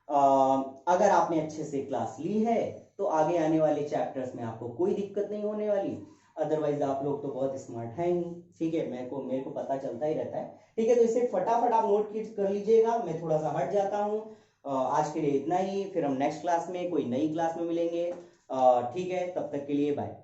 अगर आपने अच्छे से क्लास ली है तो आगे आने वाले चैप्टर्स में आपको कोई दिक्कत नहीं होने वाली, अदरवाइज आप लोग तो बहुत स्मार्ट हैं ही, ठीक है, मेरे को पता चलता ही रहता है, ठीक है। तो इसे फटाफट आप नोट कर लीजिएगा, मैं थोड़ा सा हट जाता हूँ। आज के लिए इतना ही, फिर हम नेक्स्ट क्लास में कोई नई क्लास में मिलेंगे, ठीक है, तब तक के लिए बाय।